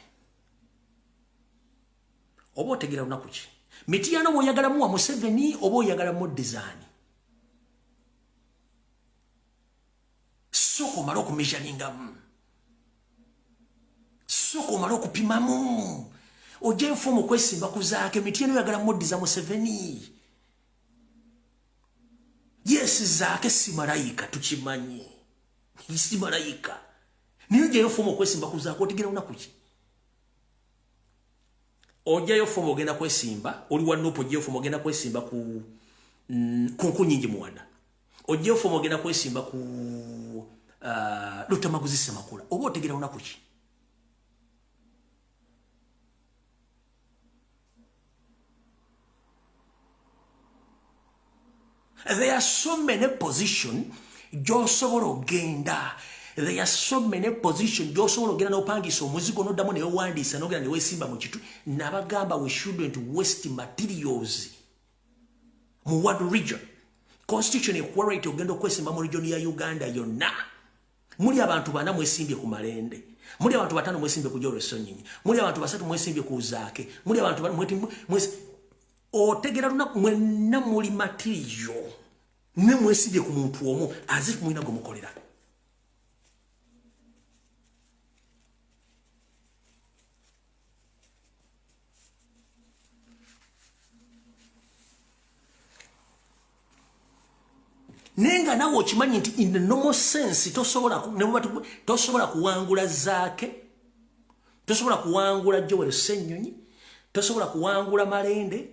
Oba otegeera lunaku ki? Mitiyano bw'oyagala muwa Museveni oba oyagala mu design. Soko malo okumeasuringamu. Soko malo okupimamu. Ojeyo form okwesimba ku zaake. Mitiyano oyagala mu design Museveni. Yes, zaake si malayika tukimanyi. Si malayika. Niyo jeyo fomo kwesimba ku zaake otegeera lunaku ki? Ojayo fomo ogenda kwesimba, oli wa nopo jeyo fomo ogenda kwesimba ku nkunyingi muwanda. Ojayo fomo ogenda kwesimba ku lutamaguzi semakula. Oba otegeera lunaku ki? There are so many positions gy'osobola ogenda. There are so many positions gy'osobola ogenda n'opangisa omuzigo n'oddamu ne weewandiisa n'ogenda ne weesimba mu kitu. Nabagamba we shouldn't waste materials mu one region. Constitution equality ogenda okwesimba mu region ya Uganda yonna. Muli abantu bana mwesimbye ku malende. Muli abantu batano mwesimbye ku Joro Sonyinyi. Muli abantu basatu mwesimbye ku zaake. Muli abantu otegera lunaku mwenna muli material ne mwesibye ku muntu omu azifu mwina gumukolera. Nenga nawo okimanyi nti in the normal sense tosobola kuwangula zaake, tosobola kuwangula Joel Ssenyonyi, tosobola kuwangula malende,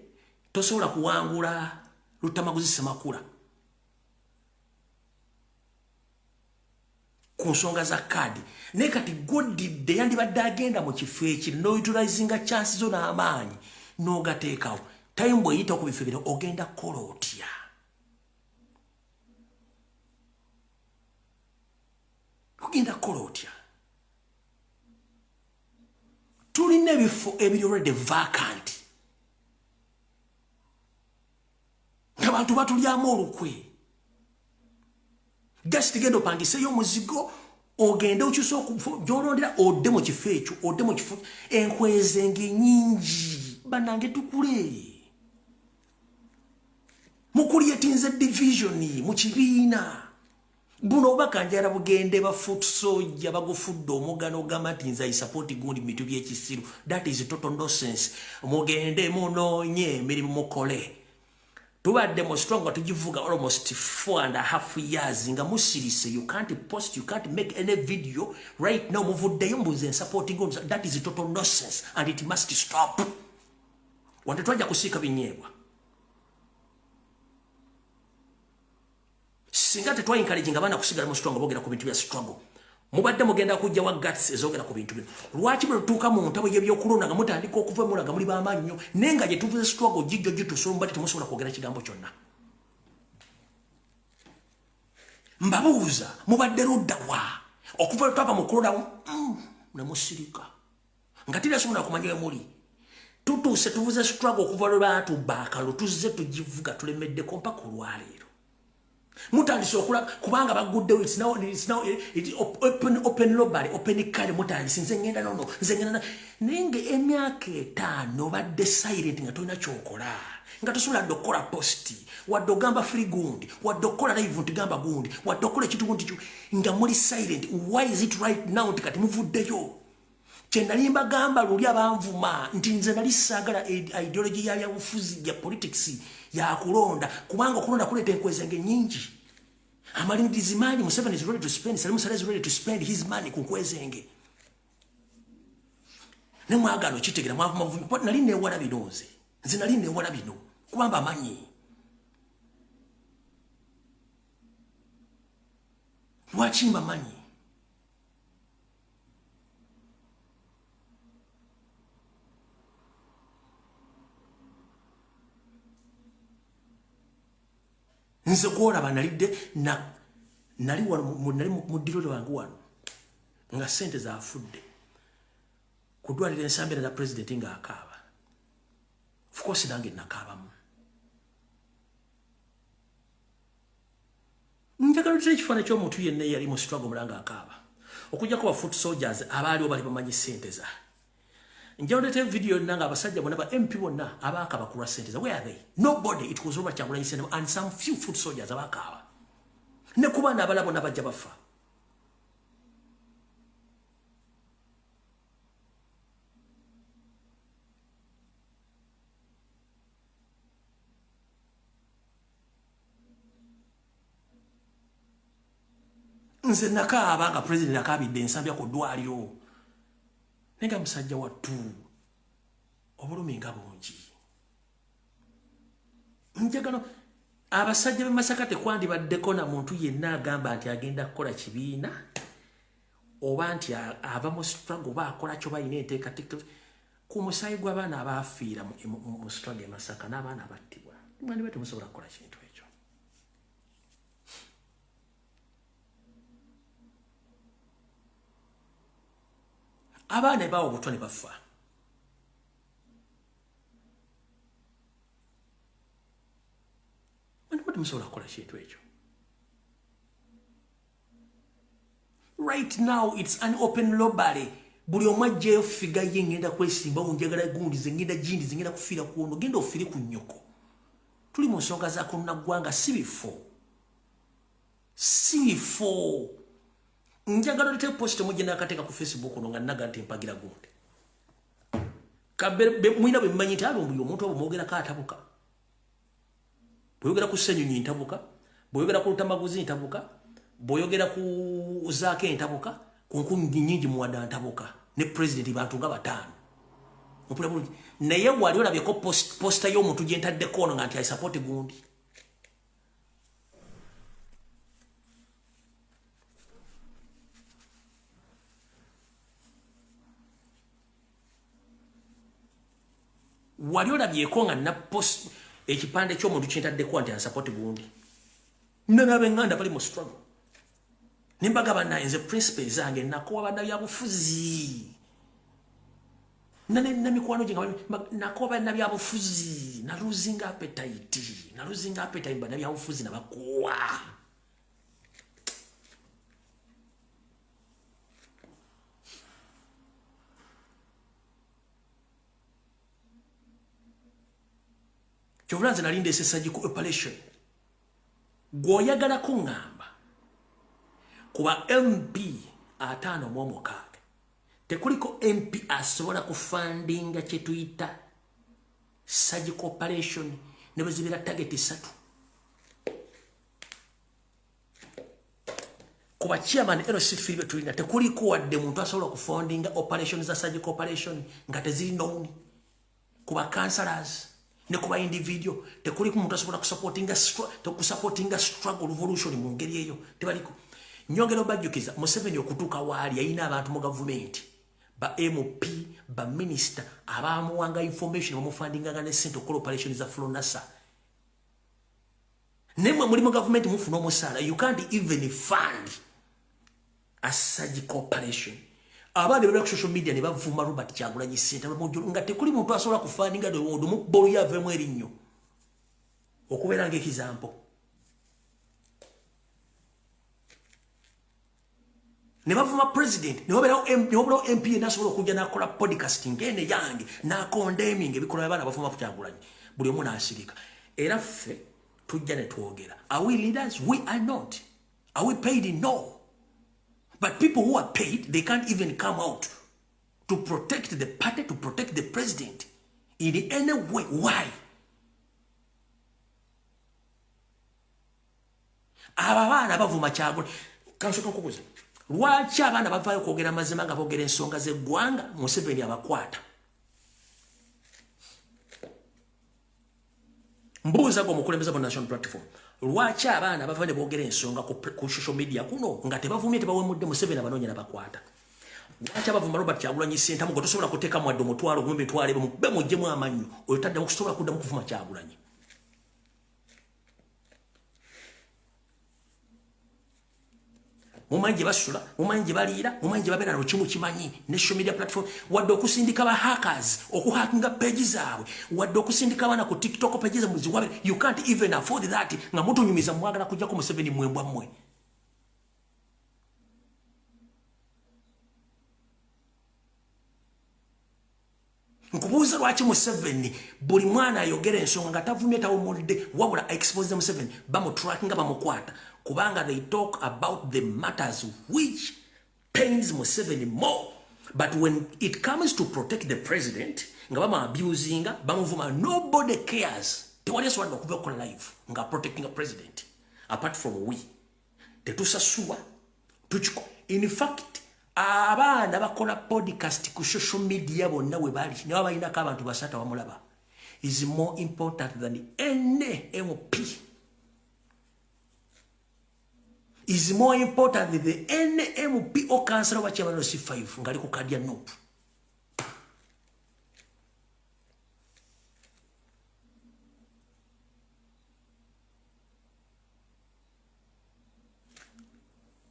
tosobola kuwangula lutamaguzi semakula ku nsonga za kadi. Ne kati godidde yandibadde agenda mu kifo ekiri n'outilizinga chances zo n'amaanyi n'ogateekawo. Time bw'eyita ku bifo bino ogenda kukola otya? Ogenda kukola otya? Tulina ebifo ebiri already vacant. Abantu batulyamu olukwe. Just genda opangiseyo omuzigo ogende okyusa gy'olondera odde mu kifo ekyo, odde mu kifo enkwezenge nnyingi bannange tukule. Mukulyetinze division mu kibiina. Buno bakanjala bugende ba foot soldier bagufudde omugano gamba nti nze I support gundi mitu by'ekisiru. That is total nonsense. Mugende munoonye emirimu mukole. tubadde mu strong tugivuga almost 4.5 years nga musirise. You can't post, you can't make any video right now. Muvuddeyo mbuze supporting on that is total nonsense and it must stop. Wante twaja kusika binyebwa. Singa tetwa encourage ngabana kusigala mu strong bogera ku bintu bya struggle. Mubadde mugenda kujja wa guts ezogera ku bintu bino. Lwaki bwe tutuuka mu ntabo y'ebyokulonda nga mutandika okuva mu nga muli b'amannyo nenga gye tuvuze struggle jijjo jitusomba temusobola kwogera kigambo kyonna. Mbabuuza mubadde ludda wa okuva twava mu kulonda ne musirika nga tirasobola kumanya muli tutuuse tuvuze struggle okuva lwe baatubbaakalo tuzze tugivuga tulemedde kompa ku lwaleero. Mutandise okula kubanga baguddewo it's now open lobby open kale mutandise nze ngenda nono nze ngenda nenge emyaka 5 badde silent nga tolina kyokola nga tosobola dokola posti wadde ogamba free gundi wadde okola live ntigamba gundi wadde okola ekintu gundi nga muli silent. Why is it right now ntikati muvuddeyo? Chenali mbagamba luli abanvuma nti nze nali sagala ideology ya bufuzi ya politics ya kulonda kubanga kulonda kuleta enkwezenge nyingi. Amalindizi money Museveni is ready to spend, Salim Saleh is ready to spend his money ku nkwezenge. Ne mwagalo kitegera mwavu nali ne wala binoze. Nze nali ne wala bino kubanga amanyi. Mwachimba manyi. Nze kuola banalidde nali mu ddiro lwange wano nga sente zaafudde kudwalira ensambira na president nga akaaba. Of course nange nakaabamu. Njagala tutire ekifaananyi ky'omuntu yenna yali mu struggle mulanga akaaba okujjako ba foot soldiers abaaliwo bali bamanyi sente za. Njawulete video nanga abasajja bonna ba MP bonna abakaba kulwa sente za. Where are they? Nobody. It was over Changula Isenema and some few foot soldiers abakaba. Ne kubana abala bonna bajja bafa. Nze nakaba nga president akabidde ensambya ku ddwaliro. Nenga musajja wattu obulumi nga bungi. Njagala abasajja be Masaka tekwandibaddeko na muntu yenna agamba nti agenda kukola kibiina oba nti ava mu struggle ba akola kyo bayina enteekateeka ku musayi gw'abaana abaafiira mu struggle e Masaka n'abaana abattibwa. Mwandiba temusobola kukola kintu ekyo. Abaana bawo obutwa ne bafa. Mwandiba temusobola kukola kintu ekyo. Right now it's an open lobby. Buli omajje figa yengenda kwesimba unjagala gundi zengenda jindi zengenda kufira kuono genda ofire ku nnyoko. Tuli mu nsonga za kunnagwanga si bifo. Si bifo. Njagala lete post mujje nakateka ku Facebook nga naga nti mpagira gundi. Kabbe mwina be mmanyi talo mbuyo omuntu abo mwogera ka atabuka. Boyogera ku Ssenyonyi ntabuka, boyogera ku Lutamaguzi ntabuka, boyogera ku Zaake ntabuka, ku nkungi nyingi muwada ntabuka ne president bantu nga batano. Mpula bulungi. Naye wali olabye ko posta y'omuntu gye ntadde kono nga nti I support gundi. Wali olabyeko nga na post ekipande ky'omuntu kyentadde ko nti support gundi. Nana benganda bali mu struggle. Nimbaga bana nze principles zange nakowa bana bya bufuzi. Nane mikwano jinga nakowa bana bya bufuzi na losing appetite. Na losing appetite bana bya bufuzi na bakowa. Chovulanze nalinde surgical operation. Gwoyagala kungamba. Kuba MP 5 tekuliko MP asobola kufundinga kye tuyita surgical operation ne bazibira target 3 kuba chairman LC Philip tulina tekuli kuwadde muntu asobola kufundinga operations za surgical operation nga teziri known kuba counselors ne kuba individual tekuli ku muntu asobola kusupportinga struggle revolution mu ngeri eyo tebaliko nyongero bajjukiza Museveni okutuka wali ayina abantu mu government ba MP ba minister abamuwanga information omufundinga nga ne central corporation za Flonasa nemwe muri mu government mufuna omusala you can't even fund a surgical operation abandi bali ku social media ne bavuma Robert Kyagulanyi Center nga tekuli muntu asobola kufundinga de wodu mu bolu yavemu erinyo okubeera ng'ekizampo ne bavuma president ne wabera MP nasobola okujja nakola podcasting ene yange na condemning ebikola by'abaana bavuma ku Kyagulanyi buli omu n'asirika era ffe tujja ne twogera are we leaders we are not are we paid no but people who are paid they can't even come out to protect the party to protect the president in any way why abaana bavuma Kyagulanyi kansoka kukuza lwaki abaana bavaayo kwogera mazima nga boogera ensonga z'eggwanga Museveni abakwata mbuuza gwe omukulembeze ku national platform lwaki abaana bavaayo ne boogera ensonga ku social media kuno nga tebavumye tebawemudde Museveni abanoonya nabakwata lwaki abavuma Robert Kyagulanyi Center mugo tosobola kuteeka mwadde omutwalo gumu emitwalo ebe mube muggyemu amannyo oyo taddemu kusobola kuddamu kuvuma Kyagulanyi mumanyi basula mumanyi baliira mumanyi babeera no kimu kimanyi ne social media platform wadde okusindika ba hackers okuhackinga page zaabwe wadde okusindika abana ku TikTok page zaabwe ziwabe you can't even afford that nga mutunyumiza mwagala kujja ku Museveni mwembwa mmwe nkubuuza lwaki Museveni buli mwana ayogera ensonga nga tavumye tawumulidde wabula expose Museveni bamutrackinga bamukwata kubanga they talk about the matters which pains Museveni more but when it comes to protect the president nga bama abusinga bamuvuma nobody cares tewali asobola okuva okukola live nga protecting a president apart from we tetusasula tuchiko in fact abaana bakola podcast ku social media bonna we bali ne babayinako abantu basata bamulaba is more important than any MP is more important than the NMP or councillor wa chairman C5 ngali ku kadi ya nope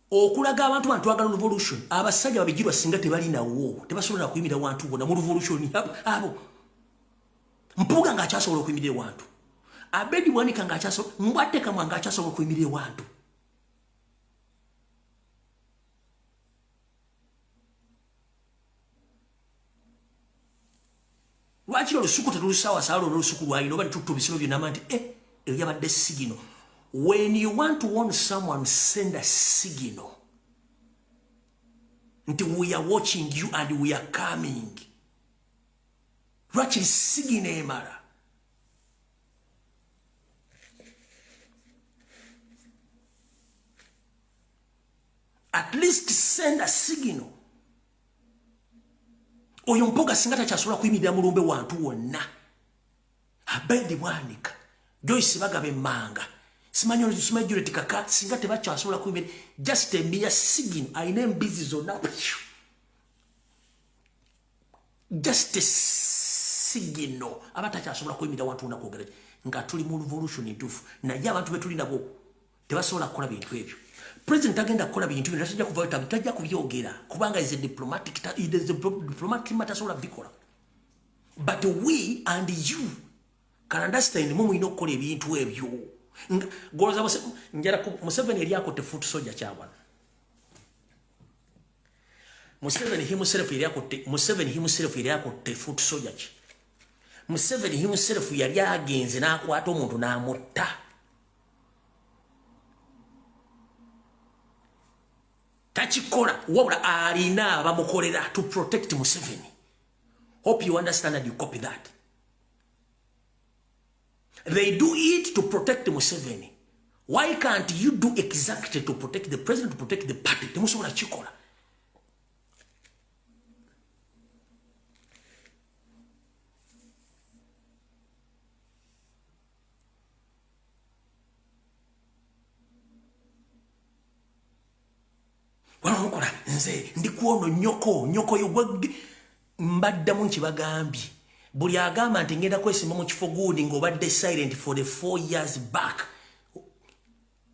okulaga abantu bantwagala revolution abasajja babigirwa singa tebali nawo tebasobola kuyimira wantu bona mu revolution abo mpuga nga akyasobola okuyimira wantu abedi bwanika nga akyasobola mbwate kamwa nga akyasobola okuyimira wantu lwaki olusuku tetulusawa saalo n'olusuku lwayi noba netutubisiro byonna manti yabadde sigino when you want to warn someone send a signal nti we are watching you and we are coming lwaki sigino emala at least send a signal oyo mpoga singa takyasobola kuyimirira mulumbe wantu wonna abedi bwanika Joyce bagabe manga simanyo Juliet kaka singa tebakyasobola kuyimirira just a mere signal ayina embizi zonna just a signal abatakyasobola kuyimirira wantu wonna kwogera nga tuli mu revolution entuufu naye abantu betuli nabo tebasobola kukola bintu ebyo President agenda kukola bintu bino tajja kuva tajja kubyogera kubanga is a diplomatic matter sola bikola but we and you can understand mu ino kola ebintu ebyo goza bose njara ku Museveni eri akote foot soldier kyabana Museveni himself eri akote foot soldier Museveni himself yali agenze nakwata omuntu namutta tachikola wabula alina bamukolera to protect Museveni. Hope you understand and you copy that. They do it to protect Museveni. Why can't you do exactly to protect the president, to protect the party? Temusobola chikola. Wana mukola nze ndikuono nyoko yogwagi mbadda munchi bagambi. Buli agamba nti ngenda kwesimba mu kifo gundi ng'obadde silent for the 4 years back.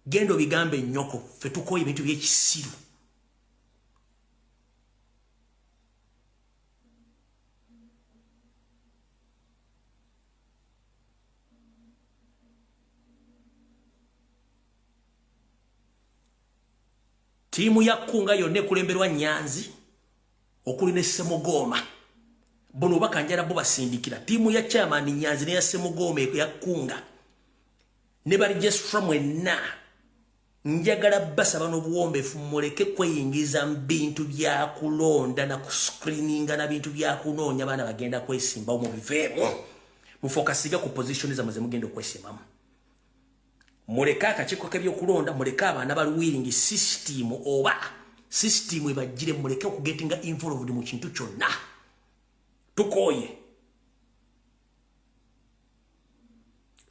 Gendo bigambe nyoko ffe tukoye ebintu by'ekisiru. Tiimu ya Kunga yonna ekulemberwa Nyanzi okuli ne Semugoma. Bono bakanjala bo basindikira. Tiimu ya chairman Nyanzi ne ya Semugoma ya Kunga. Ne bali registra mwenna. Njagala basaba n'obuwombeefu muleke kweyingiza mu bintu bya kulonda na kuscreeninga na bintu bya kunoonya baana bagenda kwesimbawo mu biveemu. Mufokasiga ku position za mugenda okwesimbamu. Muleka akakiiko k'ebyokulonda, muleka abaana baluwiringi system oba system ebajjire muleke okugetinga involved mu kintu kyonna. Tukoye.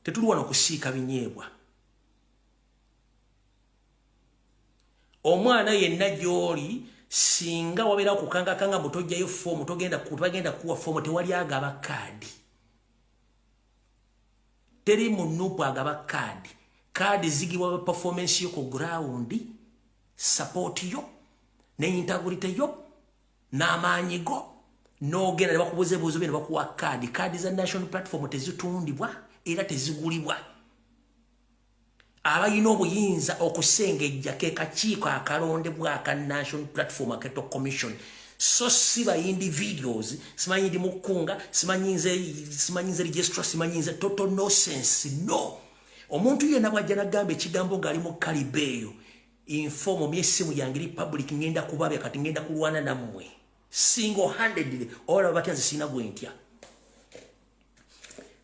Tetuli wano kusiika binyeebwa. Omwana yenna gy'oli singa wabeera kukangakanga mutojjayo fomu togenda kuwa fomu tewali agaba kaadi. Teri munupu agaba kaadi. Kaadi zigibwa performance yo ku ground, support yo, ne integrity yo, n'amaanyi go, n'ogenda ne bakubuzeebuuzo bye ne bakuwa kaadi. Kaadi za national platform tezitundibwa era tezigulibwa. Abayina obuyinza okusengejja ke kakiiko akalondebwa aka national platform aketo commission. So si ba individuals, simanyi ndi Mukunga, simanyi nze registra, simanyi nze total nonsense. No. Omuntu yenna bw'ajja n'agamba ekigambo ng'ali mu kalibeeyo, inform myesimu yange eri public ngenda kubabya kati ngenda kulwana nammwe. Single-handedly, olaba batya nze sirina gwe ntya.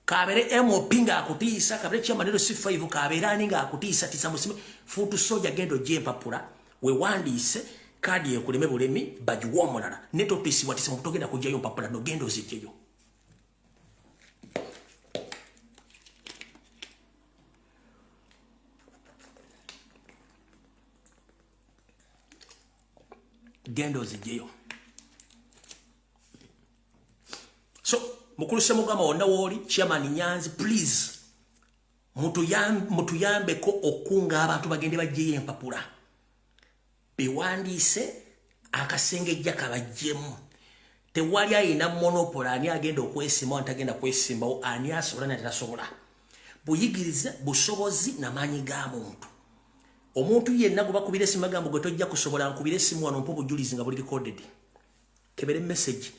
Kabere MOP ng'akutiisa, kabere chairman C5 kabere ani ng'akutiisa tisa musime, futu soja gendo gy'empapula, wewandiise, kaadi ekuleme bulemi, bagiwa omulala. Netopisi watisa mutogenda kujjayo mpapula no gendo zijjeyo. Gendo zijjeyo. So, mukulu Semugama wonna woli, chairman Nyanzi, please. Mutuyambeko okunga abantu bagende bajjeyo empapula. Bewandiise akasengejja kabajjemu. Tewali ayina monopoly ani agenda okwesimbawo antagenda kwesimbawo ani asobola n'atatasobola. Buyigirize, busobozi n'amaanyi ga muntu. Omuntu yenna gwe bakubira essimu bagamba gwe tojja kusobola nkubira essimu wano mpa obujulizi nga buli recorded. Kebere message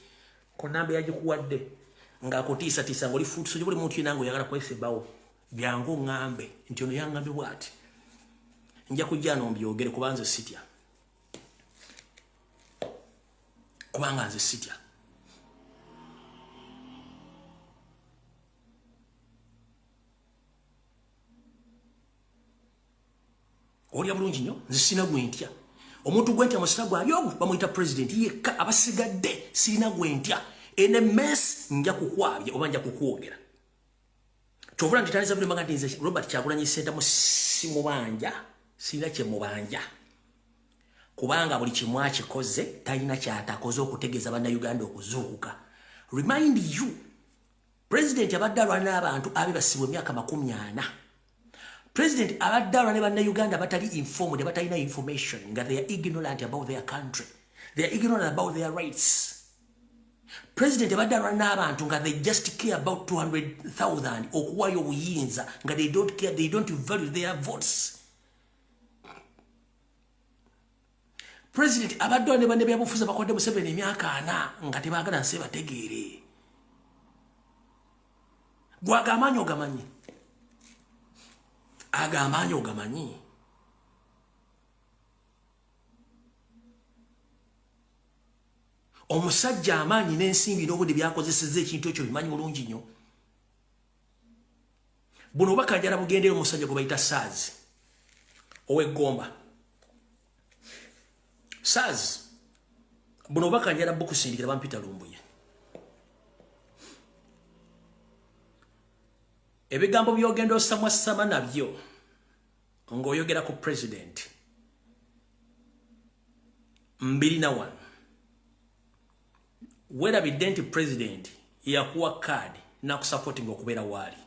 ku namba yagikuwadde ng'akutiisatiisa ng'oli fuutu soja buli muntu yenna ng'oyagala kwesimbawo. Byangu ŋŋambe nti ono yaŋŋambye bw'ati. Nja kujja nombyogere kubanga nze sitya. Kubanga nze sitya. Olya bulungi nnyo nze sirina gwe ntya. Omuntu gwe ntya musira gwali ogwo bamuyita president yekka abasigadde sirina gwe ntya. Ene mess nja kukwabya oba nja kukwogera. Kyovula ntitaliza buli magati nze Robert Kyagulanyi Ssentamu simubanja sirina kye mubanja. Kubanga buli kimu akikoze talina kyatakoze okutegeeza bannayuganda okuzuukuka. Remind you, president abadde alwana n'abantu abebasibwa emyaka 40. President abadde alwana ne bannayuganda batali informed, batalina information nga they are ignorant about their country. They are ignorant about their rights. President abadde alwana n'abantu nga they just care about 200,000 okuwayo obuyinza nga they don't care, they don't value their votes. President abadde ne banne byabufuza bakodde Museveni emyaka 4 nga tebaagala nse bategeere. Gwaga amanyi ogamanyi. Agamanyi ogamanyi. Omusajja amaanyi n'ensimbi n'obudde byakozesezza ekintu ekyo bimanyi bulungi nnyo. buno bakajala bugendera omusajja gwe bayita SARS ow'eggomba SARS buno bakajala bukusindikira bampita Lumbuye ebigambo byogenda osamwasama nabyo ng'oyogera ku president 2 werabidde nti president yakuwa kadi nakusupporting okubeera waali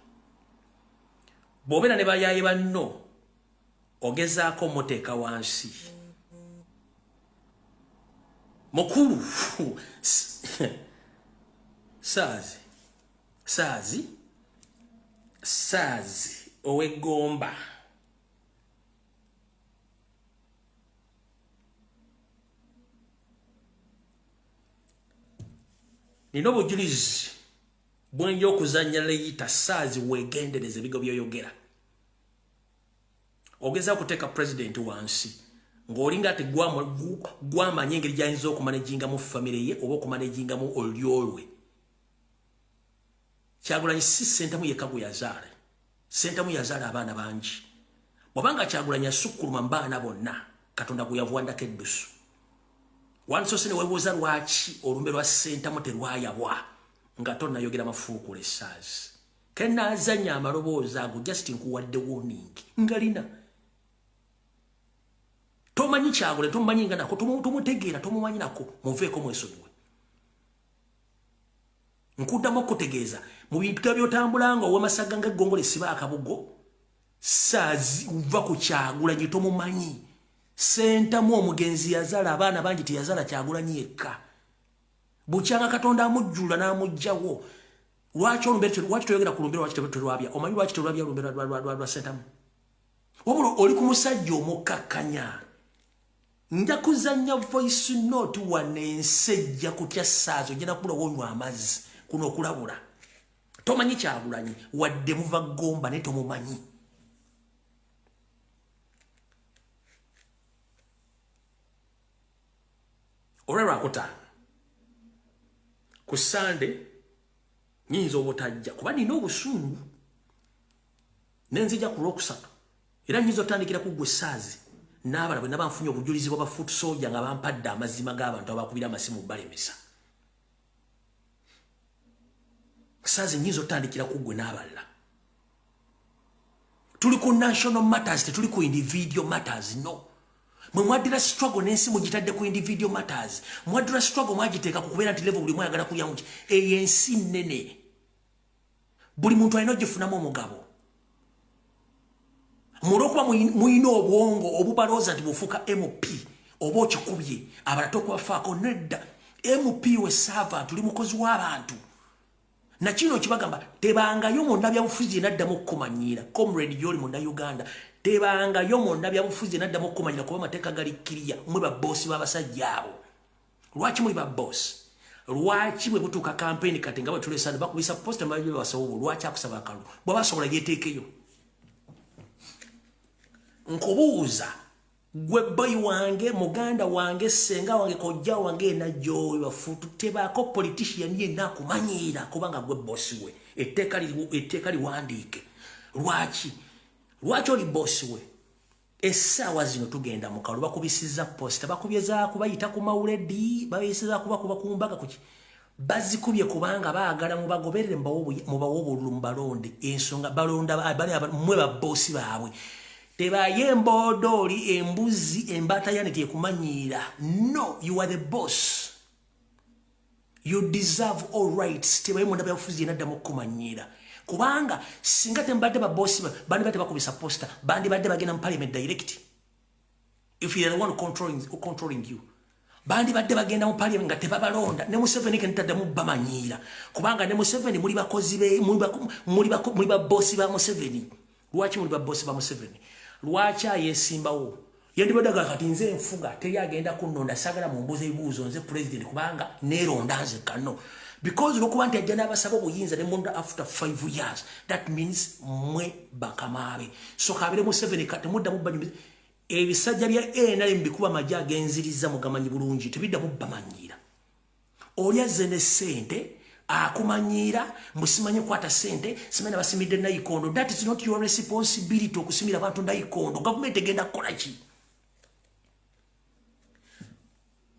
bw'obeera ne bayaye banno ogezaako muteeka wansi mukulu SARS ow'eggomba nina obujulizi bwenja okuzanya leyita SARS wegendereza ebigo byoyogera ogeza okuteeka president wansi ng'olinga ati gwamanya engeri gy'ayinza okumanejinga mu famire ye oba okumanejinga mu olyolwe Kyagulanyi si sentamu yekka gwe yazaala sentamu yazaala abaana bangi bw'obanga Kyagulanyi asukkuluma mbaana bonna Katonda gwe yavuwandako eddusu wansose ne weebuuza lwaki olumbe lwa sentamu terwayabwa nga tonnayogera mafuukule SARS kennaazanya amaloboozi ago just nkuwadde warning ngalina tomanyi Kyagulanyi tomumanyi nga nako tumutegeera tomumanyi nako muveeko mwesonyiwe nkuddamu okutegeeza mu bintu by'otambulanga ow'amasaga ng'eggongole siba akabugo SARS uva ku Kyagulanyi tomumanyi sentamu omugenzi yazaala abaana bangi teyazaala Kyagulanyi yekka bukyanga Katonda amujjula n'amugjawo lwaki toyogera ku lumbe lwaki terwabya omanyi lwaki terwabya lumbe lwa sentamu wabula oli ku musajja omukakkanya nja kuzanya voice note wanensejja kutya SARS ogenda kubula wonywa amazzi kuno okulabula tomanyi Kyagulanyi wadde muva ggomba naye tomumanyi olwalwakutaano ku Sande nyinza obutajja kuba nina obusungu nenzija ku Lwokusatu era nyinza otandikira ku gwe SARS n'abala bwe naba nfunye obujulizi bwa bafoot soldier nga bampadde amazima g'abantu abakubira amasimu balemesa SARS nyinza otandikira ku gwe n'abalala tuli ku national matters tetuli ku individual matters no mwe mwadira struggle n'ensi mugitadde ku individual matters mwadira struggle mwagiteeka ku kubeera nti level buli mwayagala kulya muki eyo ensi nnene buli muntu alina ogifunamu omugabo mulwokuba muyina obwongo obubalooza nti bufuuka MP oba okikubye abala tokubafaako nedda MP we saava tuli mukozi w'abantu nakino kibagamba tebangayo mu ndabyabufuzi yenaddamu okukumanyiira comrade yoli mu Uganda tebangayo mu ndabyabufuzi yenaddamu okukumanyiira kuba amateeka galikkiriya mwe baboosi b'abasajja abo lwaki mwe baboosi lwaki bwe butuuka campaign kati nga bwe tulesana bakubisa posta mabyo basawo lwaki akusaba akalu bwe basobola yeteekeyo nkubuuza gwe boy wange muganda wange senga wange kojja wange najjo bafutu tebaako politician yenna akumanyiira kubanga gwe boss we etteeka liwandiike lwaki oli boss we essaawa zino tugenda mu kalu bakubisiza posta bakubyeza kubayita ku mawuledi bayisiza kubakuba ku mbaga kuki bazikubye kubanga baagala mubagoberere mu bawo obululu mu balonde ensonga balonda mwe baboosi baabwe tebaye emboodooli embuzi embata yane tekumanyiira no you are the boss you deserve all rights tebaye munda byafuzi yenaddamu okumanyiira kubanga singa tembadde baboosi bandi bate bakubisa posta bandi badde bagenda mu parliament direct if you are the one controlling you bandi badde bagenda mu parliament nga tebabalonda ne Museveni kenitaddamu bamanyiira kubanga ne Museveni muli bakozi be muli baboosi ba Museveni lwaki muli baboosi ba Museveni lwaki ayesimbawo yandibadaga kati nze enfuga teri agenda kunnonda sagala mu mbuzi ebibuuzo nze president kubanga neeronda nze kano because lokuba nti ajja n'abasaba obuyinza ne munda after 5 years that means mwe bakamaabe so kabire Museveni kati muddamu banyumiza ebisajja bya NRM bikuba amajja agenziriza mugamanyi bulungi tebiddamu bamanyiira oli azze ne ssente Akumanyira musimanye kwata sente simanya basimide nayikondo. That is not your responsibility okusimira abantu nayikondo. Government egenda kukola ki?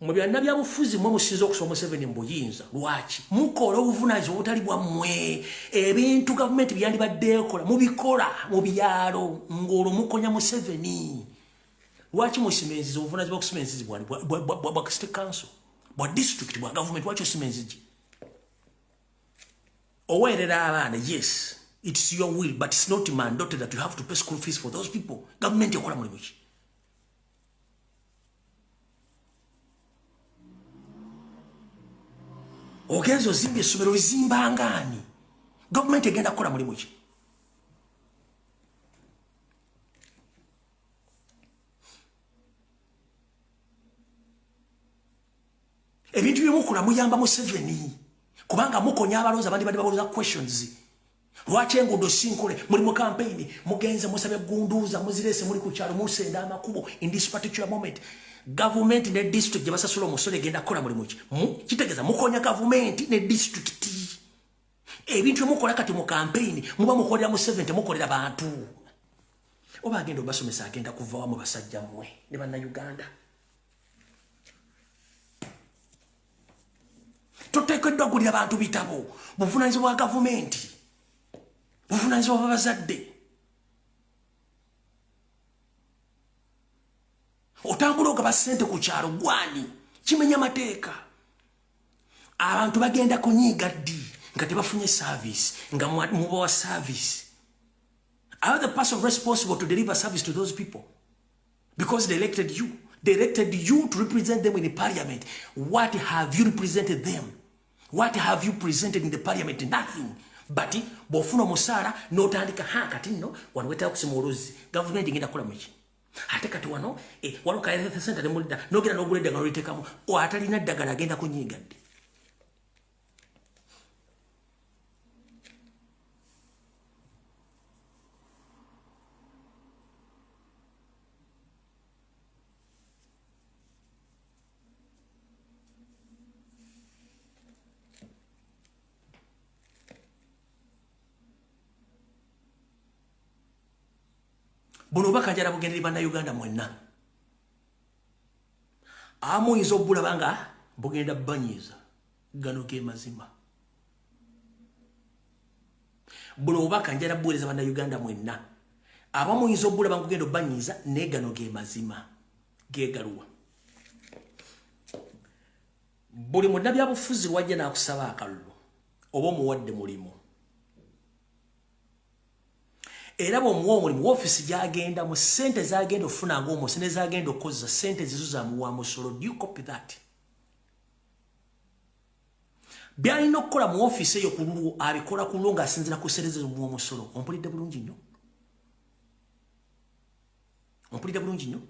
Mubyana byabufuzi mwe musinzo okusoma Museveni mbuyinza. Lwaki? Mukola obuvunazi obutali bwa mmwe. Ebintu government byandi baddekola mubikola mu byalo ngolo mukonya Museveni. Lwaki musimenzizo obuvunazi bwa kusimenzizi bwa state council bwa district bwa government lwaki osimenzizi? Owerera abana, yes, it's your will, but it's not mandated that you have to pay school fees for those people. Government yakola mulimu ki? Ogenzo zimbi essomero lizimba ngani? Government egenda kukola mulimu ki? Ebintu byemukola muyamba Museveni. Kubanga mukonya abaloza abandi bali babuuza questions. Lwaki enguudo sinkole muli mu campaign mugenze musabe gunduza muzirese muri ku kyalo musenda amakubo in this particular moment. Government ne district jabasasula omusole genda kola mulimu ki? Kitegeza mukonya government ne district. Ebintu mukola kati mu campaign muba mukolera mu 70 mukolera bantu. Oba agenda basomesa agenda kuva mu basajja mwe ne banna Uganda. Totekeddwa gulira abantu bitabo buvunaanyizibwa bwa gavumenti buvunaanyizibwa bw'abazadde otambula ogaba ssente ku kyalo gwani kimenya mateeka abantu bagenda kunyiiga ddi nga tebafunye service nga muba wa service. Are the person responsible to deliver service to those people because they elected you? They elected you to represent them in the parliament. What have you represented them? What have you presented in the parliament? Nothing. But bofuna musara notandika kati no wanweta kusimuluzi government ingenda kula miki. Ate kati wano wano ka health center nemulida nogera noguleda ngalitekamu o atalina ddagala agenda kunyiga ddi. Buno bakajara bugenderi bana Uganda mwenna. Amu izo bulabanga bugenda banyiza gano ke mazima. Buno bakajara buweleza bana Uganda mwenna. Abamu izo bulabanga bugenda banyiza ne gano ke mazima. Gegaruwa. Buli munabi abufuzi wajja na kusaba akalulu. Obo muwadde mulimo. Era bomuwa omulimu office gyagenda mu sente zagenda ofuna ng'omusi ne zagenda okozza sente zizo za muwa musolo. Do you copy that? Byalina okukola mu office eyo kululu abikola kululu ng'asinzira ku sente zizo muwa musolo. Ompulidde bulungi nnyo? Ompulidde bulungi nnyo?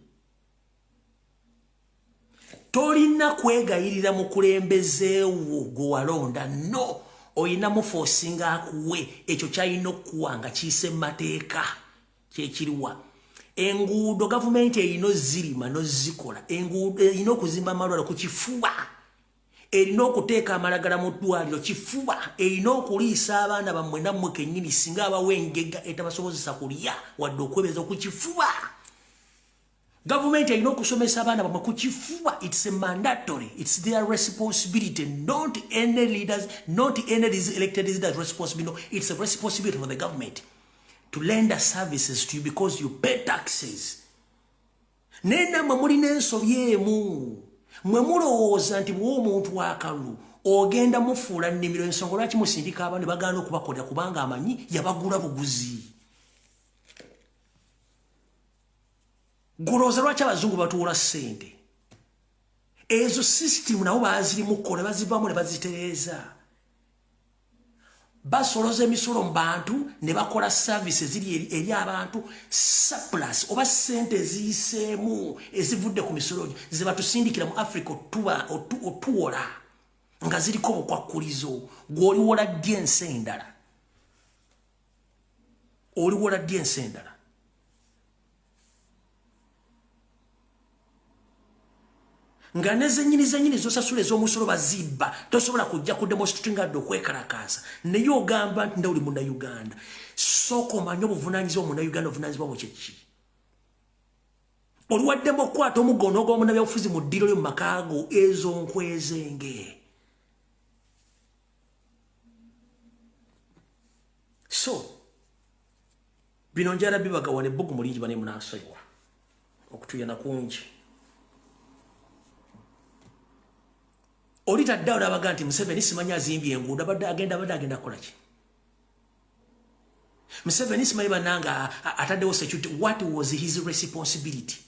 Tolina kwegayirira mu kulembezeewo gwe walonda. No! Oyina mufosinga akuwe ekyo kyalina okuwanga kiyise mateeka kyekiriwa. Enguudo gavumenti erina zirima nozikola. Enguudo erina okuzimba amalwaliro ku kifuba. Erina okuteeka amalagala mu ddwaliro kifuba. Erina okuliisa abaana bammwe nammwe kennyini singa abawa engega etabasobozesa kulya wadde okwebeza ku kifuba. Government erina okusomesa abaana bammwe ku kifuba. It's a mandatory. It's their responsibility. Not any leaders, not any elected leaders' responsibility. No, it's a responsibility for the government to lend services to you because you pay taxes. Nena mamuli nensobye emu. Mwe mulowooza nti bw'oba omuntu w'akalulu ogenda mufuula nnimiro ensonga lwaki musindika abantu ne bagaana okubakolera kubanga amanyi yabagula buguzi. Goloza lwaki abazungu batuula ssente. Ezo system nabo bazirimu kola bazivamu ne bazitereeza. Basoloza emisolo mu bantu ne bakola services ziri eri abantu surplus oba ssente ziyiseemu ezivudde ku misolo ze batusindikira mu Africa otuwola nga ziriko obukwakkulizo gw'oliwola ddi ensi endala. Oliwola ddi ensi endala. nga nezenyini zosasula ez'omusolo bazibba tosobola kujja ku demonstrating adde okwekalakaasa naye ogamba nti ndawuli munnayuganda sooka omanye obuvunaanyizibwa munnayuganda obuvunaanyizibwa bwo kyeki oliwaddemu okukwata omuggo n'ogw'omunnabyabufuzi mu ddiro lyo mu makaago ezo nkwezenge so bino njala bibagawana ebbugu mulingi bane munasaywa okutuyana kungi oli taddawo n'abaga nti Museveni simanyi azimbye enguudo abadde agenda kukola ki Museveni simanyi bannanga ataddewo security. What was his responsibility?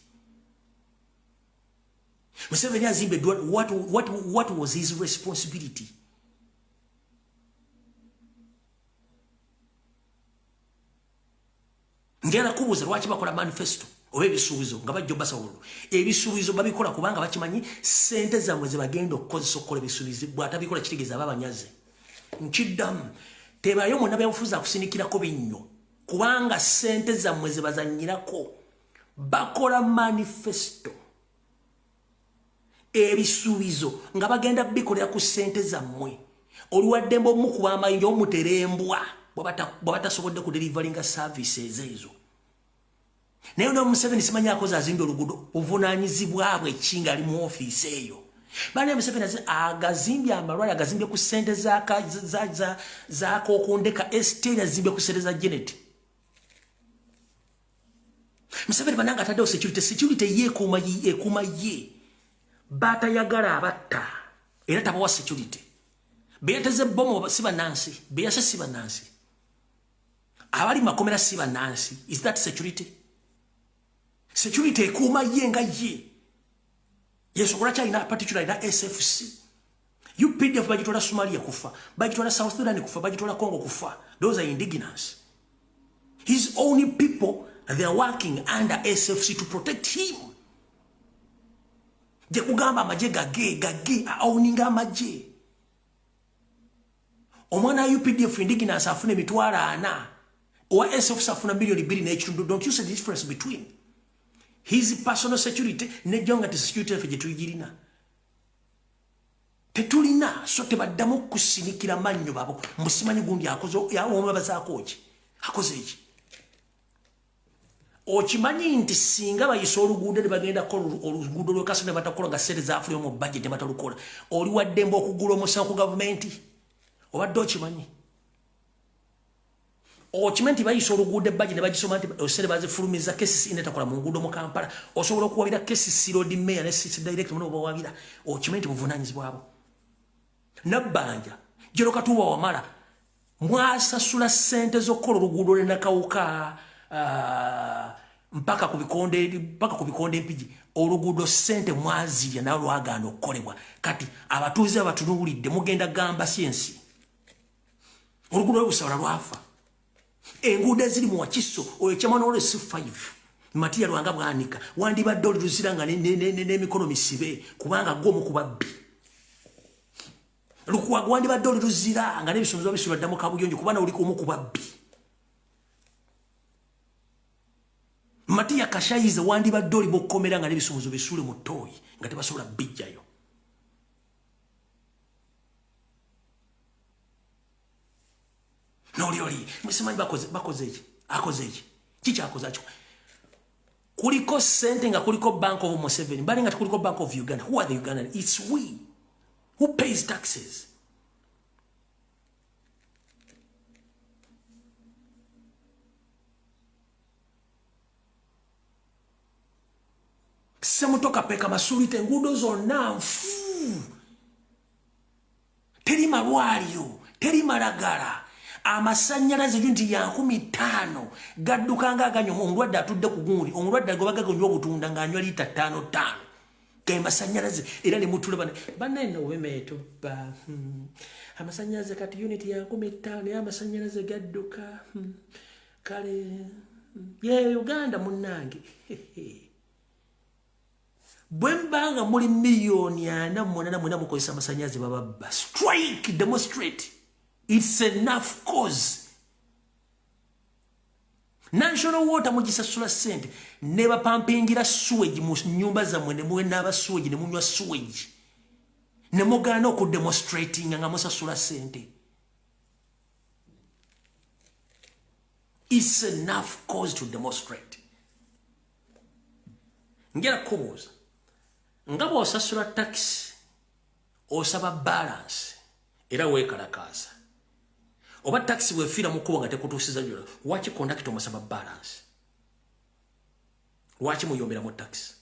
Museveni azimbye what was his responsibility? Ngera kubuza lwaki bakola manifesto oba ebisuubizo nga bajja basawolo ebisuubizo babikola kubanga bakimanyi sente zammwe ze bagenda okukozesa okukola ebisuubizo bw'atabikola kitegeeza ababanyaze nkiddamu tebayo munnabyabufuzi akusinikirako binnyo kubanga sente zammwe ze bazannyirako bakola manifesto ebisuubizo nga bagenda bikolera ku sente zammwe oliwaddemba omu kuba amayinja omuterembwa bwabatasobodde kudelivaringa services ezo naye no Museveni simanyi akoze azimbe oluguudo buvunaanyizibwa bwe kinga ali mu ofiisi eyo bane Museveni agazimbye amalwaliro agazimbye ku sente zakokundeka estate azimbye ku sente za Janet Museveni bananga ataddewo security yeekuuma ye batayagala abatta era tabawa security beyateze bomo siba nansi beyase siba nansi abali makomera siba nansi. Is that security? Security ekuuma ye nga ye yesobola kyalina particular ina SFC UPDF bagitwala Somalia kufa bagitwala South Sudan kufa bagitwala Congo kufa. Those are indigenous. His own people, they are working under SFC to protect him. Je kugamba amaje gage aoninga amaje omwana UPDF indigenous afune mitwala ana or SFC afuna milioni 2 n'ekitundu. Don't you see the difference between his personal security ne jonga te security efe tuyirina tetulina so tebaddamu kusinikira mannyo babo musimanyi gundi akozo ya omubazaako ki akoze ki okimanyi nti singa bayisa oluguudo ne bagenda kola oluguudo lw'ekasone batakola nga sente zaafulira mu budget ne batalukola oli waddemba okugula omusango ku gavumenti obadde okimanyi okimanyi bayisa oluguudo ebbaji ne bagisoma nti osere bazifulumiza kesisi inetakola mu nguudo mu Kampala osobola okuwabira kesisi road mayor ne city direct muno obawabira okimanyi nti buvunaanyizibwabo nabbanja jero katuwa wamala mwasasula sente z'okukola oluguudo lw'enakawuka mpaka ku bikonde empigi oluguudo sente mwazirya nawe lwagaana okukolebwa kati abatuuze abatunuulidde mugenda gamba siensi oluguudo lw'ebusawula lwafa enguudo eziri mu Wakiso oyo kyamanoolo C5 matiya lwanga bwanika wandibadde oliruzira nga n'emikono misibe kubanga gwomu ku babbi lukuwaga wandibadde oliruzira nga n'ebisumizwa bisula dda mu kabuyonjo kubanga oli kumu ku babbi matiya kashayize wandibadde oli bokkomera nga n'ebisumizwa bisule mu ttooyi nga tebasobola bijjayo noli musimanyi bakoze eki akoze eki kikyakoze akyo kuliko sente nga kuliko Bank of Museveni bali nga kuliko Bank of Uganda. Who are the Ugandans? It's we who pays taxes. Semutoka peka masulite ngudo zonna nfu teri malwaliro teri malagala amasanyalaze junti ya 15 gaddukanga aganyo omulwadde atudde ku gundi omulwadde agobaga gonyo obutunda nga anywa lita 5 ke masanyalaze era ne mutule banene obemeto ba amasanyalaze kati unit ya 15 ya masanyalaze gadduka kale ye Uganda munnange bwembanga muli milioni ana mwana mukozesa amasanyalaze bababba strike demonstrate. It's enough cause. National water mugisasula sente neba pampingira sewage mu nyumba zammwe ne muwe n'aba sewage ne munywa sewage ne mugana oku demonstrating nga musasula sente. It's enough cause to demonstrate. Ngera kubuuza nga bw'osasula tax osaba balance era weekalakaasa oba taxi wefiira mu kkubo nga tekutuusiza jjola waki kondakita omusaba balance lwaki muyombera mu taxi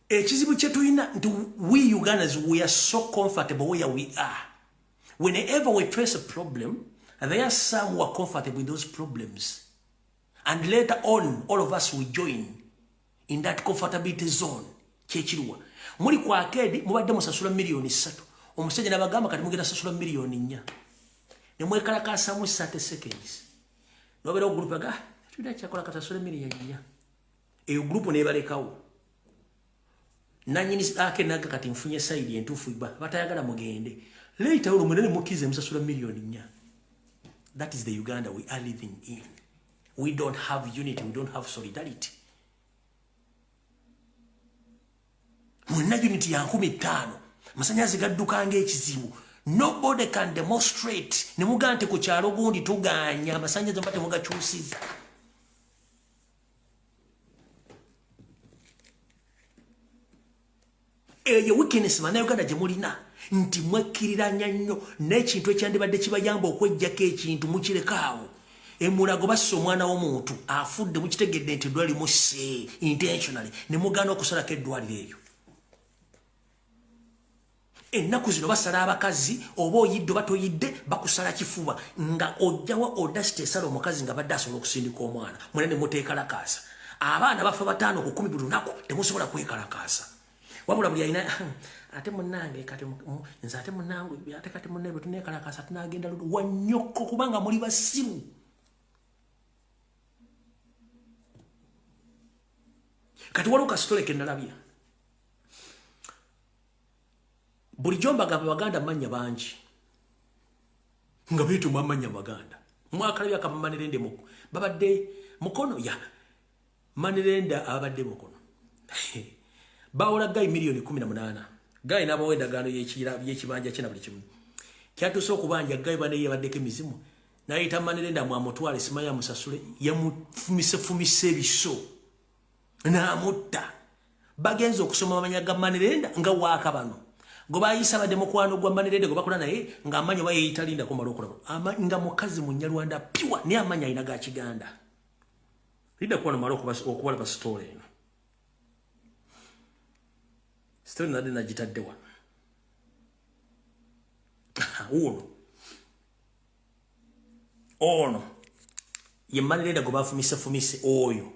ekizibu kye tulina nti we Ugandans we are so comfortable where we are. Whenever we face a problem, there are some who are comfortable with those problems. And later on, all of us will join in that comfortability zone. Chechiruwa. Muri kwa akedi, mubadde musasula milioni 3. Omusajja nabagamba kati mugenda sasula milioni 4. Ne mwekalakaasa mu 30 seconds. Nobera group aga, tuda chakola katasula milioni 4. Eyo group nebalekawo. Nanyini ake naga kati mfunye side entufu iba. Batayagala mugende. Later on, mwenene mukize musasula milioni 4. That is the Uganda we are living in. We don't have unity, we don't have solidarity. Mwenna unity ya 15. Masanyazi gadduka ng'ekizibu. Nobody can demonstrate. Ne mugante ku kyalo gundi tuganya masanyazi mbate mugakyusiza. Eyo weakness Uganda gye mulina nti mwekiriranya nnyo n'ekintu ekyandibadde kibayamba okweggyako ekintu mukirekawo. Emulago basse omwana w'omuntu afudde mukitegedde nti eddwaliro musse intentionally ne mugaana okusalako eddwaliro eryo. Ennaku zino basala abakazi oba oyidde oba toyidde bakusala kifuba nga ojjawa audacity esala omukazi nga badde asobola okusindika omwana mwena ne muteekalakaasa. Abaana bafa 5 ku 10 buli lunaku temusobola kwekalakaasa. Wabula buli alina ate munnange kati nze ate munnange ate kati munne bwe tuneekalakaasa tunagenda wanyokko kubanga muli basiru. Kati waliwo kasitole ke nalabya. Bulijjo mbagamba Baganda manya bangi. Nga beetuma amanya Baganda. Mwakalabya kama Manirende babadde mukono ya. Manirende abadde mukono. Bawola gayi milioni 18. Gayi n'abawa endagaano y'ekibanja kye na buli kimu. Kyatuuse okubanja gayi bane yebaddeko emizimu. N'ayita Manirende amwamutwale simanya musasule yamufumise ebiso. N'amutta. Bagenza okusoma amanya ga Manirende nga waaka bano. Go bayisa badde mukwano gwa Manirende go bakola naye nga amanya baye yitalinda ko malokolo. Nga mukazi Munyarwanda pure ne amanya ina ga Kiganda. Linda kwa maloko okuwala ba story eno. Story nade najitadde wa. Ono. Ye Manirende go bafumise oyo.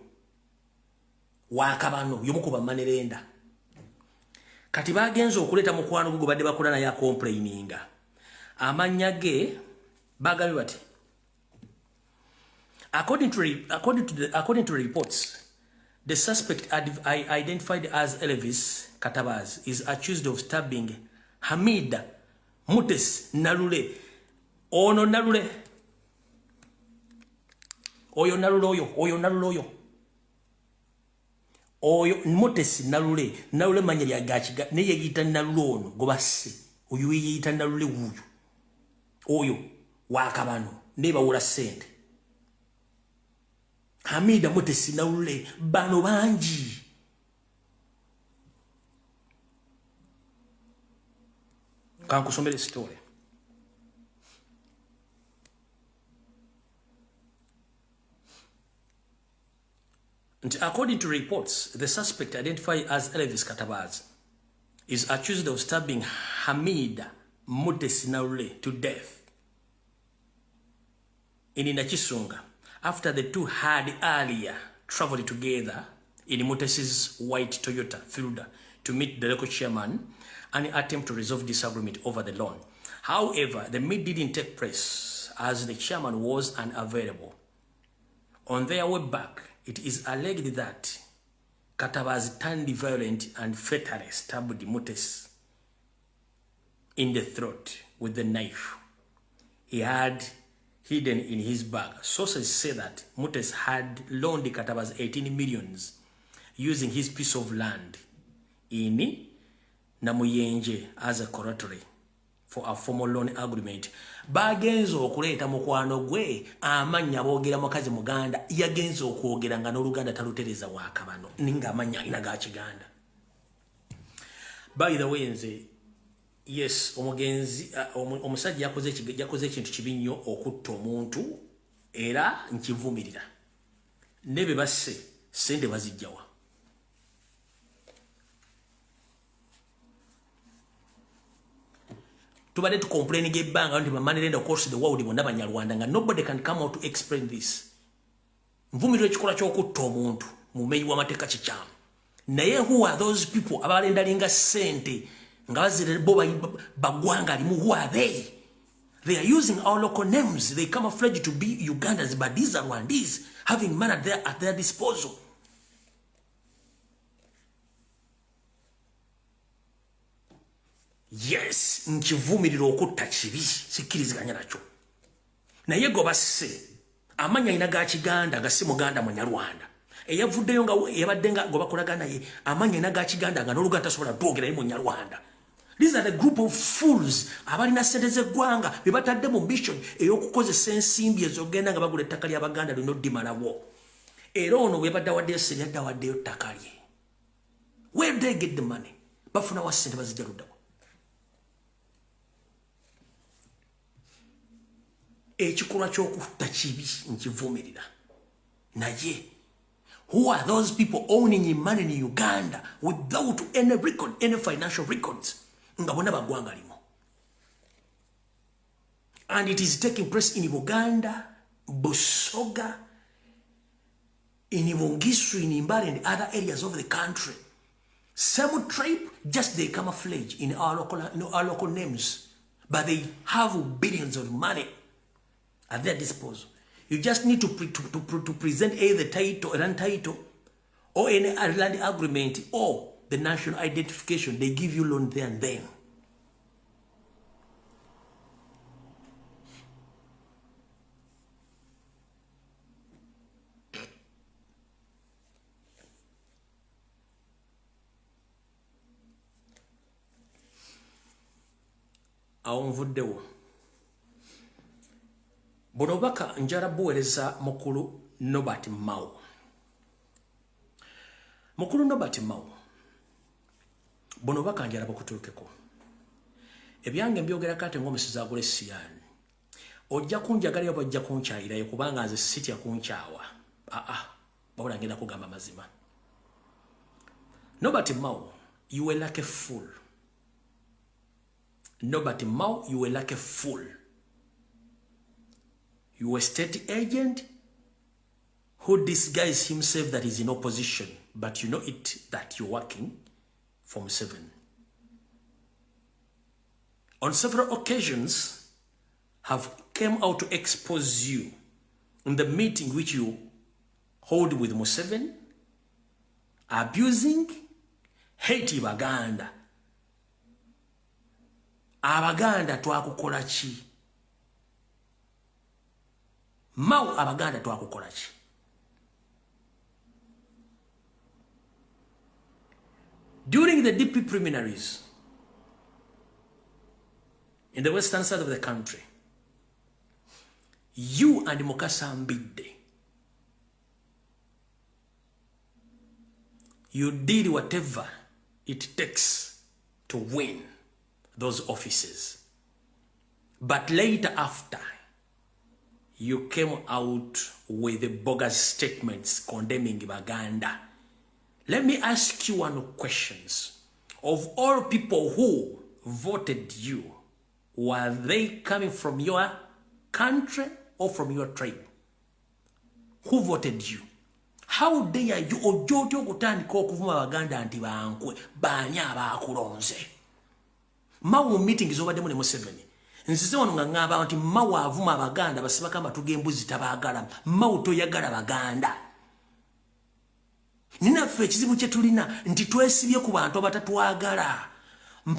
Wakabano yomukuba Manirende. Kati bagenzo okuleta mukwano gugo badde bakola naye complaininga. Amanya ge bagabi bati. According to reports, the suspect identified as Elvis Katabaz is accused of stabbing Hamida Mutes Nalule. Ono Nalule. Oyo Naluloyo. Oyo Mutes Nalule manya lya gachiga ne yeyita Nalulono gobase. Oyo yeyita Nalule wuyo. Oyo wakabano neba wula sente. Hamida Mutesi Nalule bano bangi. Kankusomere story. And according to reports, the suspect identified as Elvis Katabaz is accused of stabbing Hamida Mutesi Nalule to death in Inachisunga after the two had earlier traveled together in Mutesi's white Toyota Fielder to meet the local chairman and attempt to resolve disagreement over the loan. However, the meet didn't take place as the chairman was unavailable. On their way back, it is alleged that Katabazi turned violent and fatally stabbed Mutes in the throat with the knife he had hidden in his bag. Sources say that Mutes had loaned Katabazi 18 millions using his piece of land in NAMAYANJA as a collateral for a formal loan agreement. Bagenzo okuleta mukwano gwe amanya boogera mukazi muganda yagenzo okwogera nga n'Oluganda talutereza wakabano ninga amanya inaga Kiganda. By the way, nze yes omugenzi omusajja yakoze ekintu kibi nnyo okutta omuntu era nkivumirira. Nebe basse sente bazijjawa. Tubade to complain get bang on the money across the world bonna Banyarwanda nga nobody can come out to explain this. Mvumiriro ekikola ky'okutta omuntu mumenyi w'amateeka kikyamu. Naye who are those people abalendalinga sente nga bazire bo bagwanga limu? Who are they? They are using our local names. They camouflage to be Ugandans, but these are Rwandese having money there at their disposal. Yes, nkivumiriro okutta kibi sikiriziganya nakyo. Naye go basse amanya inaga Kiganda gasi muganda Munyarwanda. Eyavuddeyo nga yabadde nga go bakolagana ye amanya inaga Kiganda nga n'Oluganda tasobola twogera ye Munyarwanda. These are the group of fools abalina sente z'eggwanga be batadde mu mission ey'okukozesa ensimbi ezogenda nga bagula ettaka ly'Abaganda lino ddimalawo. Era ono bwe badda waddeyo sente yadda waddeyo ttaka lye. Where do they get the money? Bafuna wa sente bazijja luddawo. Ekikolwa ky'okutta kibi nkivumirira. Naye who are those people owning money in Uganda without any record, any financial records? Nga bonna bagwanga limo. And it is taking place in Uganda, Busoga, in Ibongisu, in Imbari, and other areas of the country. Same tribe, just they camouflage in our local names. But they have billions of money at their disposal. You just need to present either the title, land title, or any land agreement, or the national identification. They give you loan there and then. Aonvuddewo. Bonobaka njara buwereza mukulu Nobert Mao. Mukulu Nobert Mao. Bonobaka njara bakutuukeko. Ebyange mbyogera kate ng'omusiza agula essiyani. Ojja kunjagalira oba ojja kunkyayirayo kubanga nze sitya kunkyawa. Wabula ngenda kugamba mazima. Nobert Mao, you were like a fool. Nobert Mao, you were like a fool. You were a state agent who disguised himself that he's in opposition, but you know it that you're working for Museveni. On several occasions, have came out to expose you in the meeting which you hold with Museveni, abusing, hate Baganda. Abaganda twakukola ki? Mao Abaganda twakukola ki? During the DP preliminaries in the western side of the country, you and Mukasa Mbide, you did whatever it takes to win those offices. But later after, you came out with the bogus statements condemning Uganda. Let me ask you one question. Of all people who voted you, were they coming from your country or from your tribe? Who voted you? How dare you ojojo kutandika okuvuma Baganda anti bankwe banya abakulonze? Mao meeting is over the Museveni. Nsize wano nga ngamba nti Mao avuma Abaganda basiba kamba tugembuzi tabagala. Mao toyagala Baganda. Nina ffe ekizibu kye tulina nti twesibye ku bantu abatatwagala.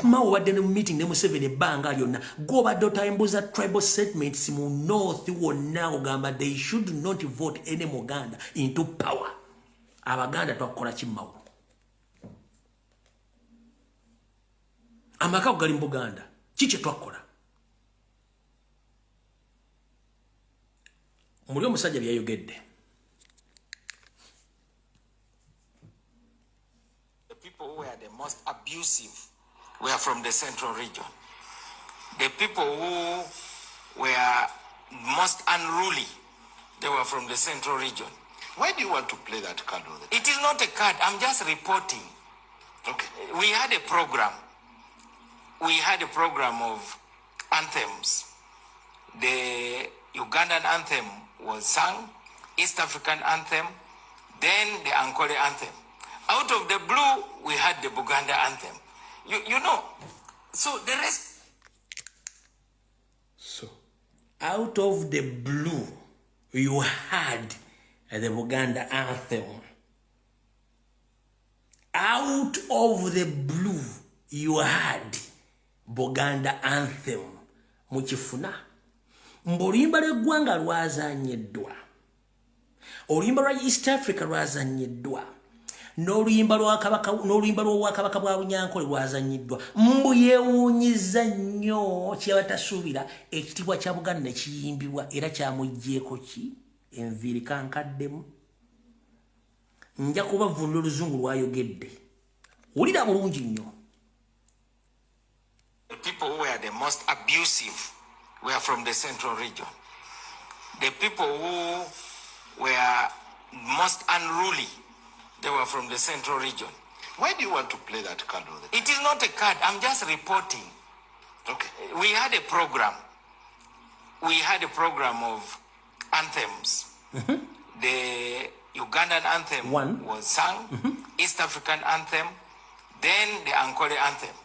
Mao badde ne meeting ne Museveni ebbanga lyonna go badde otayimbuza tribal settlements mu north wonna ogamba they should not vote any Muganda into power. Abaganda twakola kimmawo. Amaka gali mu Buganda kiki twakola? Muli omusajja byayogedde. The people who were the most abusive were from the central region. The people who were most unruly, they were from the central region. Why do you want to play that card all the time? It is not a card, I'm just reporting. Okay. We had a program. We had a program of anthems. The Ugandan anthem was sung, East African anthem, then the Ankole anthem. Out of the blue, we had the Buganda anthem. You know, so the rest. So, out of the blue, you had the Buganda anthem. Out of the blue, you had Buganda anthem. Mukifuna. Mboluyimba lw'eggwanga lwazanyiddwa. Oluyimba lwa East Africa lwazanyiddwa. N'oluyimba lw'Obwakabaka bwa Bunyankole lwazanyiddwa. Mbu yeewuunyiza nnyo kyebatasuubira ekitiibwa kya Buganda ne kiyimbibwa era kyamuggyeko ki? Enviiri kankaddemu. Nja kubavunula oluzungu lwayogedde. Wulira bulungi nnyo. The people who were the most abusive were from the central region. The people who were most unruly, they were from the central region. Why do you want to play that card all the time? It is not a card, I'm just reporting. Okay. We had a program. We had a program of anthems. The Ugandan anthem was sung, East African anthem, then the Ankole anthem.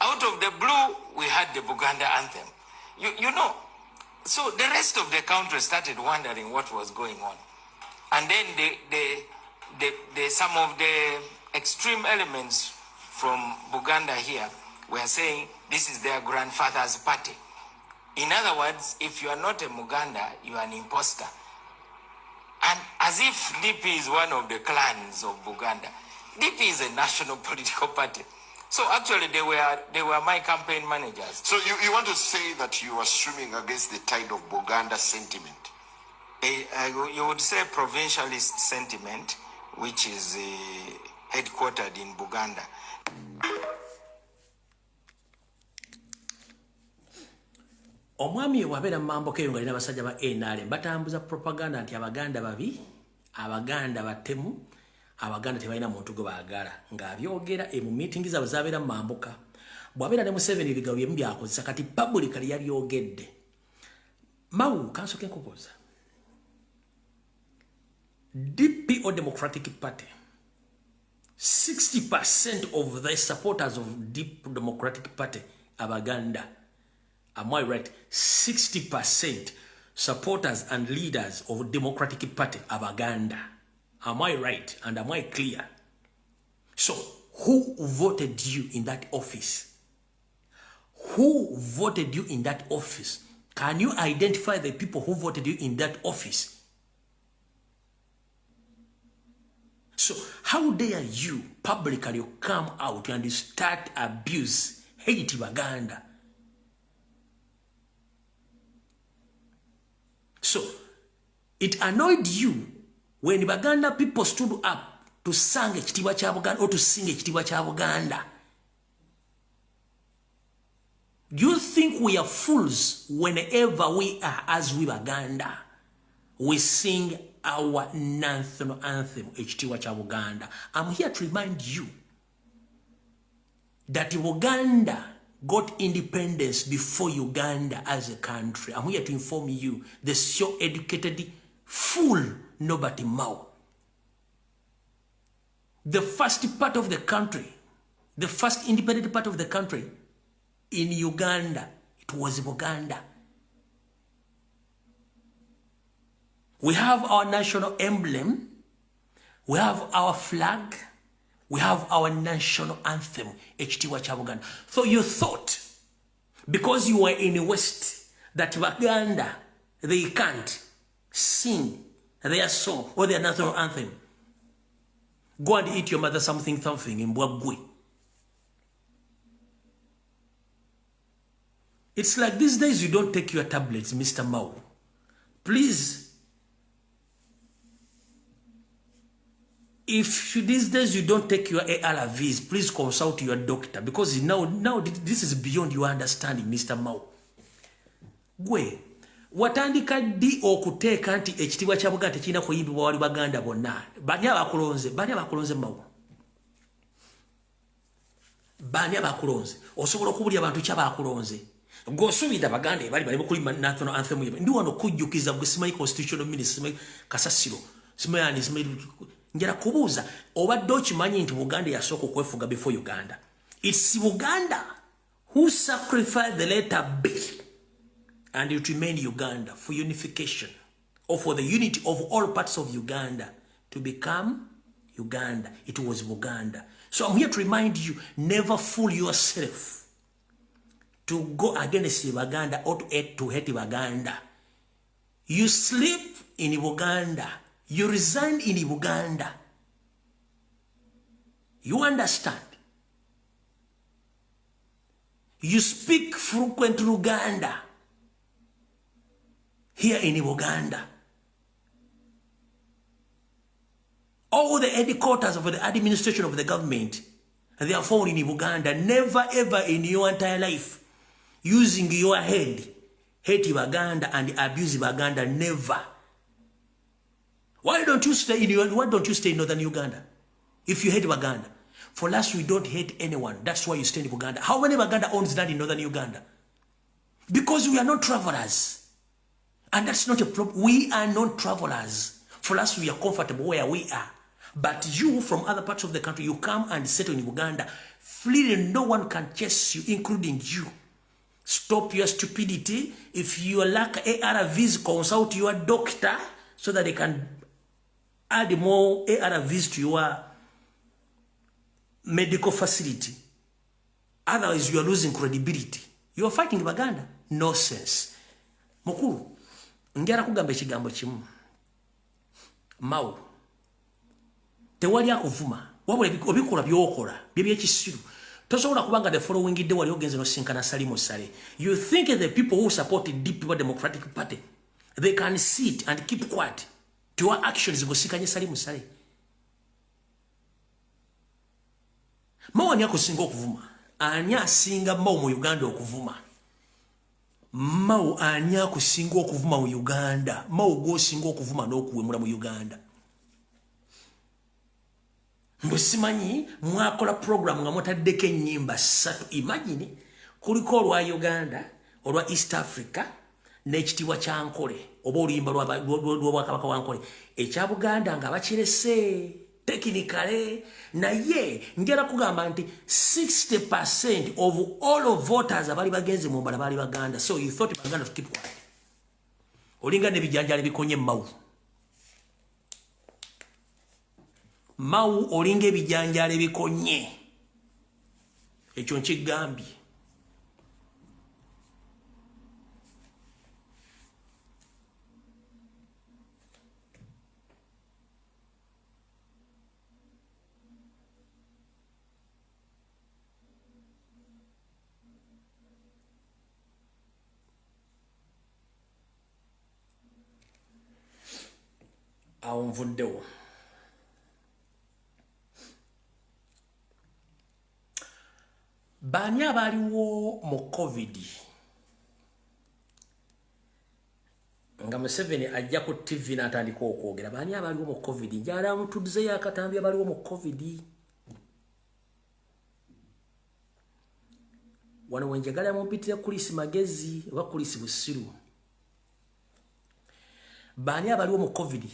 Out of the blue, we had the Buganda anthem. You know, so the rest of the country started wondering what was going on. And then some of the extreme elements from Buganda here were saying this is their grandfather's party. In other words, if you are not a Muganda, you are an imposter. And as if DP is one of the clans of Buganda. DP is a national political party. So actually they were my campaign managers. So you want to say that you are swimming against the tide of Buganda sentiment? You would say provincialist sentiment, which is headquartered in Buganda. Omwami wabeera mambo keyo nga lina basajja ba NRM batambuza propaganda nti abaganda babi, abaganda batemu, abaganda tebalina muntu gwe baagala ng'abyogera mu meeting zaabwe zabeera mambuka. Bw'abeera ne Museveni ebigambo byemu byakozesa kati publicly yabyogedde. Mawu kansoke nkubuuza. DP or Democratic Party, 60% of the supporters of Deep Democratic Party abaganda. Am I right? 60% supporters and leaders of Democratic Party abaganda. Am I right? And am I clear? So, who voted you in that office? Who voted you in that office? Can you identify the people who voted you in that office? So, how dare you publicly come out and start abuse, hate Baganda? So, it annoyed you when Baganda people stood up to sing ekitiibwa kya Buganda or to sing ekitiibwa kya Buganda. Do you think we are fools whenever we are as we Baganda? We sing our national anthem, ekitiibwa kya Buganda. I'm here to remind you that Uganda got independence before Uganda as a country. I'm here to inform you, the so-educated fool Nobody Mao. The first part of the country, the first independent part of the country in Uganda, it was Buganda. We have our national emblem, We have our flag. We have our national anthem, Ekitiibwa kya Buganda. So you thought, because you were in the West, that Baganda, they can't sing their song or their national anthem. Go and eat your mother something in Bwagwe. It's like these days you don't take your tablets, Mr. Mao. Please. If these days you don't take your ARVs, please consult your doctor, because now this is beyond your understanding, Mr. Mao. Gwe, watandika di okuteeka nti ekitiibwa kya Buganda tekirina kuyimbibwa wali Baganda bonna. Bani abakulonze Mao? Bani abakulonze? Osobola okubulya abantu kyabakulonze. Gosuubira Baganda bali kuli national anthem yabwe. Ndi wano kujjukiza gwe simanyi constitutional minister Kasasiro. Simanyi njala kubuuza obadde okimanyi nti Buganda yasooka okwefuga before Uganda. It's Uganda who sacrificed the letter B and it remained Uganda for unification or for the unity of all parts of Uganda to become Uganda. It was Uganda. So I'm here to remind you, never fool yourself to go against Uganda or to hate Uganda. You sleep in Uganda. You resign in Uganda. You understand? You speak frequent Uganda. Here in Uganda. All the headquarters of the administration of the government, they are found in Uganda. Never ever in your entire life, using your head, hate Uganda and abuse Uganda. Never. Why don't you stay in northern Uganda? If you hate Uganda. For us, we don't hate anyone. That's why you stay in Uganda. How many Uganda owns land in northern Uganda? Because we are not travelers. And that's not a problem. We are not travelers. For us, we are comfortable where we are. But you, from other parts of the country, you come and settle in Uganda. Freely, no one can chase you, including you. Stop your stupidity. If you lack ARVs, consult your doctor so that they can add more ARVs to your medical facility. Otherwise, you are losing credibility. You are fighting Uganda. No sense. Mukuru, njara kugamba ekigambo kimu. Mao. Tewali akuvuma. Wabula obikola byokola. Bibye kisiru. Tosobola kubanga the following day wali ogenze no sinkana Salimo Sale. You think the people who supported Deep People Democratic Party, they can sit and keep quiet to your actions go sikanye Salimo Sale? Mao ani akusinga okuvuma. Ani asinga Mao mu Uganda okuvuma. Mao ani akusinga okuvuma mu Uganda. Mao go singa okuvuma n'okuwemula mu Uganda. Mbosimanyi mwakola program nga mutaddeko ennyimba 3. Imagine kuliko olwa Uganda, olwa East Africa, n'ekitiibwa kya Nkole, oba oluyimba lw'Obwakabaka wa Nkole. Ekya Buganda nga bakirese technically, naye njala kugamba nti 60% of all of voters abali bagenze mu mbala bali Baganda. So you thought Baganda to keep quiet. Olinga ne bijanjala bikonye Mao. Mao olinga ebijanjala bikonye. Ekyo nkigambye. Awo nvuddewo. Baani abaliwo mu COVID nga Museveni ajja ku TV n'atandika okwogera. Baani abaliwo mu COVID? Njala mutudizeyo akatambi abaliwo mu COVID. Wano wenjagala mumpitire Kulisi Magezi oba Kulisi Busiru. Baani abaliwo mu COVID?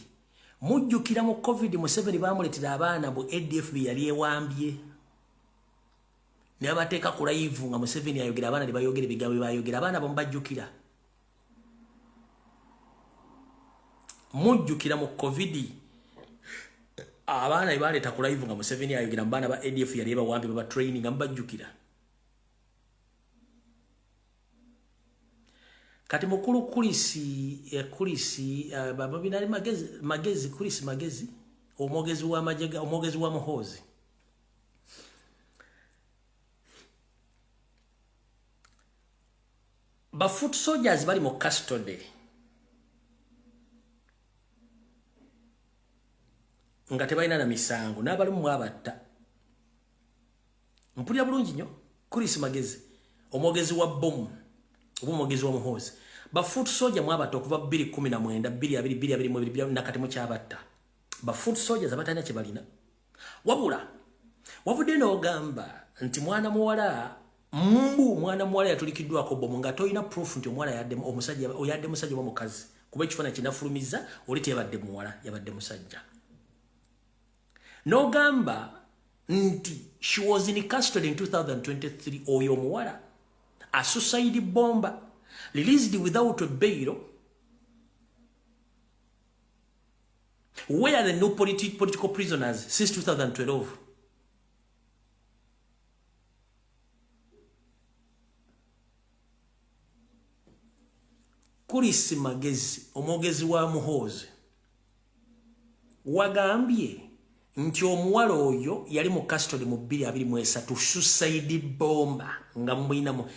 Mujjukira mu COVID Museveni bamuletera abaana bu ADF yali ewambye. Ne abateeka ku live nga Museveni ayogera abaana ne bayogera ebigambo bayogera abaana bombajjukira. Mujjukira mu COVID Abana ibaleeta ku live nga Museveni ayogera mbana ba ADF yali bawambi baba training nga mbajjukira. Kati mukulu kulisi baba binali magezi kulisi magezi omwogezi wa majega omwogezi wa muhozi. Ba foot soldiers bali mu custody. Nga tebalina na misango n'abali mu abatta. Mpulira bulungi nnyo kulisi magezi omwogezi wa bomu omwogezi wa muhozi. Ba foot soldier mu abatta okuva 2019 22 nakati mu kyabatta. Ba foot soldiers abatalina kye balina. Wabudde n'ogamba nti mwana muwala yatulikiddwako bomu nga toyina proof nti omwala yadde omusajja oyadde musajja wa mukazi kuba ekifaananyi kinafulumiza oli teyabadde muwala yabadde musajja. N'ogamba nti she was in custody in 2023 oyo omuwala a suicide bomber released without a bail. Where are the new political prisoners since 2012? Kulisi magezi omwogezi wa muhozi wagambye nti omuwala oyo yali mu custody mu 2023 suicide bomber nga mwinamu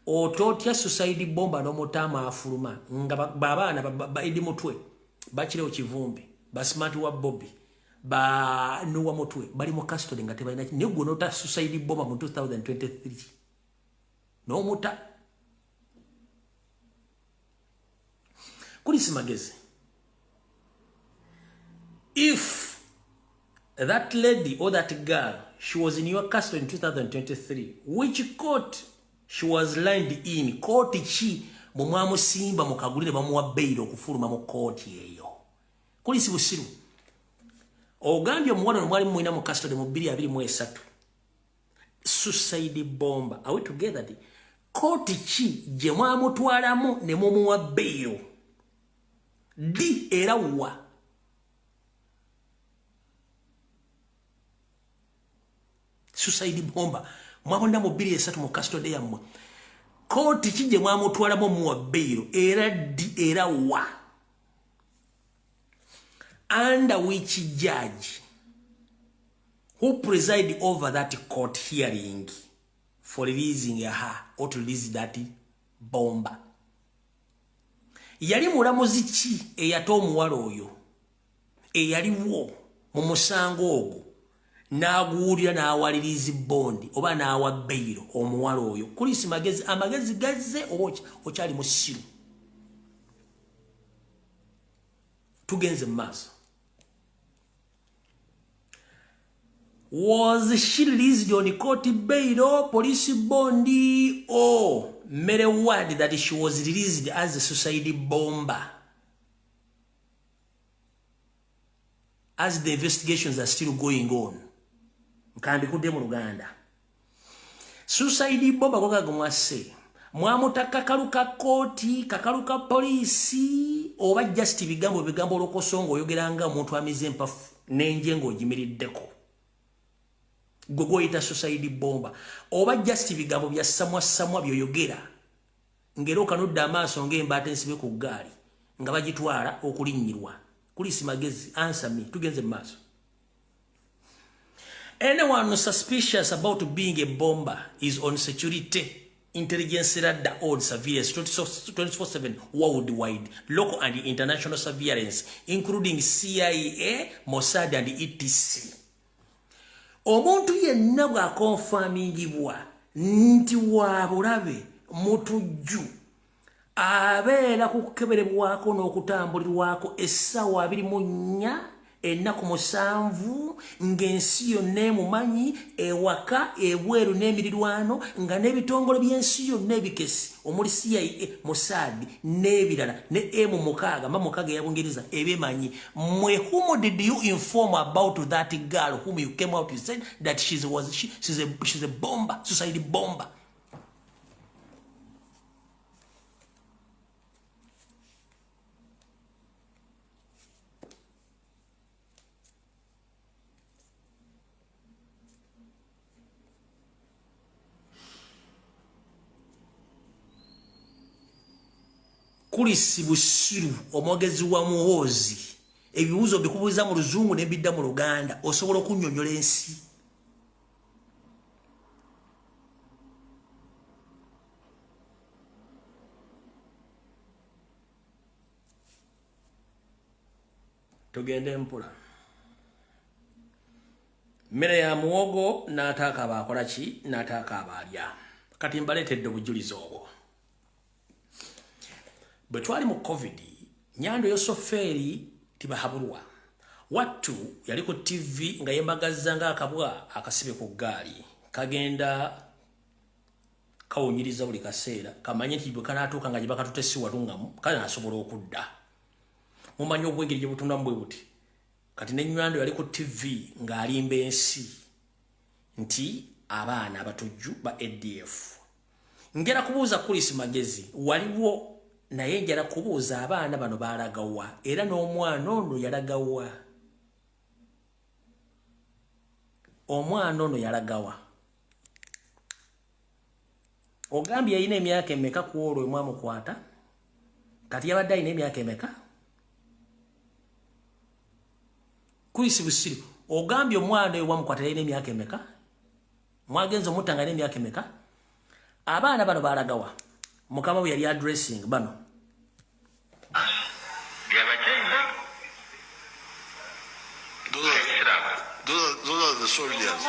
ototya suicide bomber n'omutama afuluma nga babaana baidi mutwe bakireo kivumbi ba smart wa BOBI ba nuwa mutwe bali mu custody nga tebalina ne gwo nota suicide bomber mu 2023 no muta kulisi magezi. If that lady or that girl, she was in your custody in 2023, which court she was lined in, court chi mumwamu simba mukagulire bamuwa bail okufuluma mu court yeyo. Kulisi busiru ogambye omuwala nomwali mwina mu custody mu 2023 suicide bomber. Are we together? Court chi je mwamutwalamu ne mumuwa bail di era wa suicide bomber mwabonda mu 2023 mu custody yamwe. Court chi je mwamutwalamu muwa bail era di era wa under which judge who preside over that court hearing for releasing her or to release that bomber. Yali mulamuzi ki eyata omuwala oyo eyaliwo mu musango ogwo n'aguwulira n'awaliriza bondi oba n'awa bail omuwala oyo. Kulisi magezi amagezi gazze okyali mu ssiru. Tugenze mu maaso. Was she released on court bail or police bondi or made a word that she was released as a suicide bomber? As the investigations are still going on. Kandi kudde mu Uganda. Suicide bomber kwa gumwase. Mwamutaka kaluka koti, kakaluka polisi, oba just bigambo lokosongo yogeranga omuntu amize empafu n'enjengo ogimiriddeko. Gogo ita suicide bomber. Oba just bigambo bya samwa byoyogera. Ngero kanudda amaaso ng'embata ensibe ku ggaali nga bagitwala okulinnyirwa. Kulisi magezi answer me tugenze maaso. Anyone suspicious about being a bomber is on security intelligence radar or surveillance 24/7 worldwide, local and international surveillance, including CIA, Mossad and etc. Omuntu yenna bw'akonfamingibwa nti wa bulabe mutujju abeera ku kukeberebwako n'okutambulirwako essaawa 24 ennaku 7 ng'ensi yonna emumanyi ewaka ebweru n'emirirwano nga n'ebitongole by'ensi yonna ebikesi omuli CIA, Mossad n'ebirala ne M6 mukaaga ya Bungereza ebemanyi. Mwe whom did you inform about that girl whom you came out and said that she's a bomber, suicide bomber? Kulisi Busiru omwogezi wa Muhoozi ebibuuzo bikubuuza mu Luzungu ne bidda mu Luganda osobola okunnyonnyola ensi. Tugende mpula. Mmere ya muwogo n'ataaka abakola ki n'ataaka abalya. Kati mbaleetedde obujulizi obwo. Bwe twali mu COVID, Nyando Yosoferi tibahabulwa. Wattu yali ku TV nga yembagazza ng'akabwa akasibe ku ggaali. Kagenda kawunyiriza buli kaseera. Kamanye nti bwe kanaatuuka nga gye bakatutesi walungamu, kale asobola okudda. Mumanyi obwengeri gye butundamu bwe buti. Kati ne Nyando yali ku TV ng'alimba ensi nti abaana abatujju ba ADF. Ngera kubuuza Kulisi Magezi waliwo naye njala kubuuza abaana bano balagawa era n'omwana ono yalagawa. Omwana ono yalagawa. Ogambye yalina emyaka emeka ku olwo mwamukwata? Kati yabadde alina emyaka emeka? Kulisi Busiru, ogambye omwana oyo wamukwata yalina emyaka emeka? Mwagenza omutta nga alina emyaka emeka? Abaana bano balagawa. Mukama we yali addressing bano. Those are the soldiers.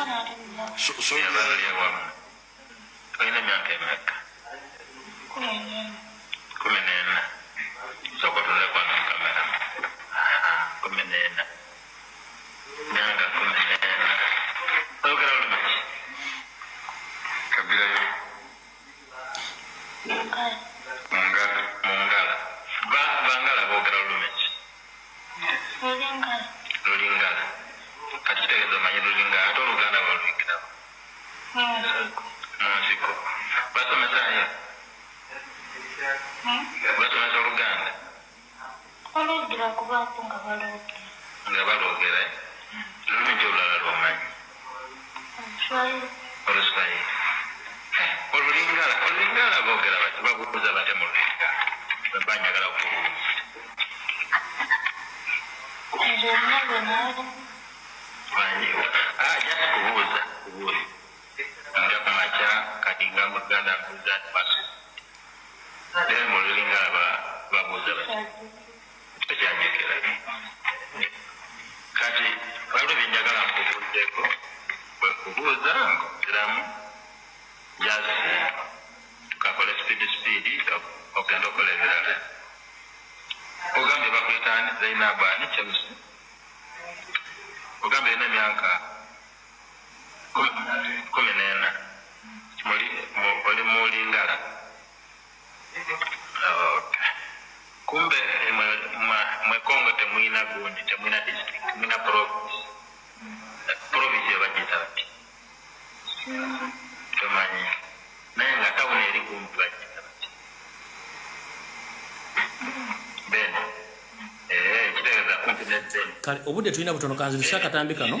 Kale obudde tulina butono kanzibisa akatambi kano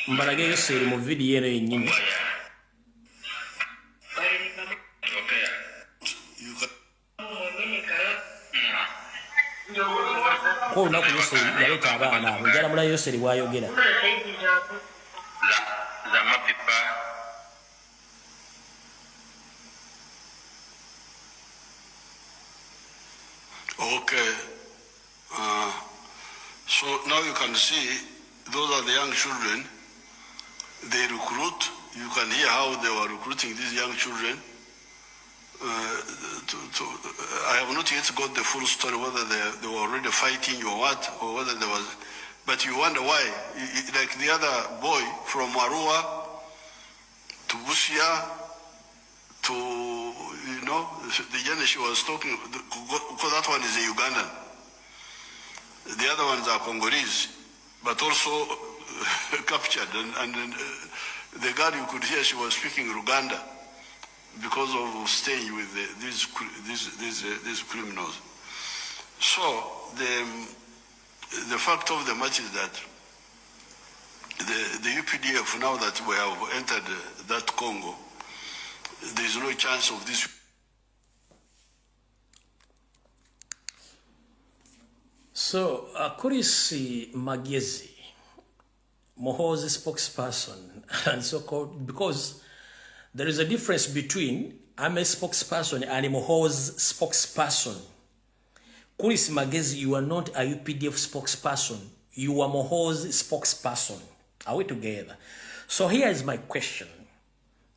mbalage Yoseri mu video eno yennyini. Ko olunaku Yoseri yaleeta abaana abo njala mula Yoseri bw'ayogera. Okay. So now you can see those are the young children they recruit. You can hear how they were recruiting these young children. I have not yet got the full story whether they were already fighting or what, or whether there was, but you wonder why. Like the other boy from Arua to Busia to, you know, the journey she was talking, because that one is a Ugandan. The other ones are Congolese, but also captured. And the girl, you could hear she was speaking Uganda because of staying with these criminals. So the fact of the matter is that the UPDF, now that we have entered that Congo, there is no chance of this. So, Kurisi Magezi, Moho's spokesperson, and so called, because there is a difference between I'm a spokesperson and Moho's spokesperson. Kurisi Magezi, you are not a UPDF spokesperson. You are Moho's spokesperson. Are we together? So here is my question.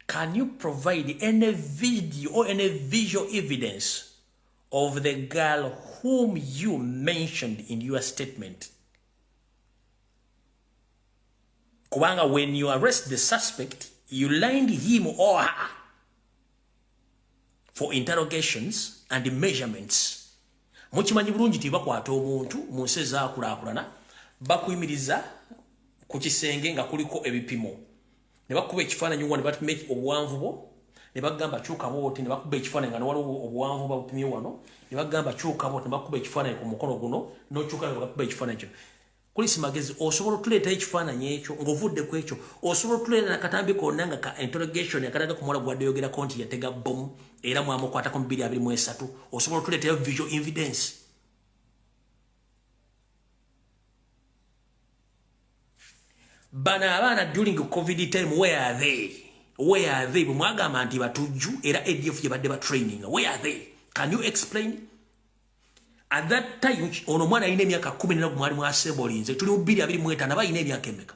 Can you provide any video or any visual evidence of the girl whom you mentioned in your statement? Kubanga, when you arrest the suspect, you lined him or her for interrogations and measurements. Muchimanyi bulungi ti bakwata omuntu munseza akulakulana bakuyimiriza ku kisenge nga kuliko ebipimo. Ne bakuba ekifaananyi wano ne batumeka obuwanvu bwo ne bagamba kyuka bwoti ne bakuba ekifaananyi nga waliwo obuwanvu babupimye wano ne bagamba kyuka bwoti ne bakuba ekifaananyi ku mukono guno n'okyuka ne bakuba ekifaananyi kyo. Kurisi Magezi osobola okuleeta ekifaananyi ekyo ng'ovudde ku ekyo osobola okuleeta n'akatambi konna nga ka interrogation akalaga ku muwala gwadde yogerako nti yatega bomu era mwamukwatako mu 2023 osobola okuleetayo visual evidence. Bana abana during COVID time, where are they? Where are they? Mwagamba nti batujju era ADF yabadde ba training. Where are they? Can you explain? At that time, ono mwana ine myaka 10 mwali mu assembly nze tuli mu 2025 aba ine myaka emeka.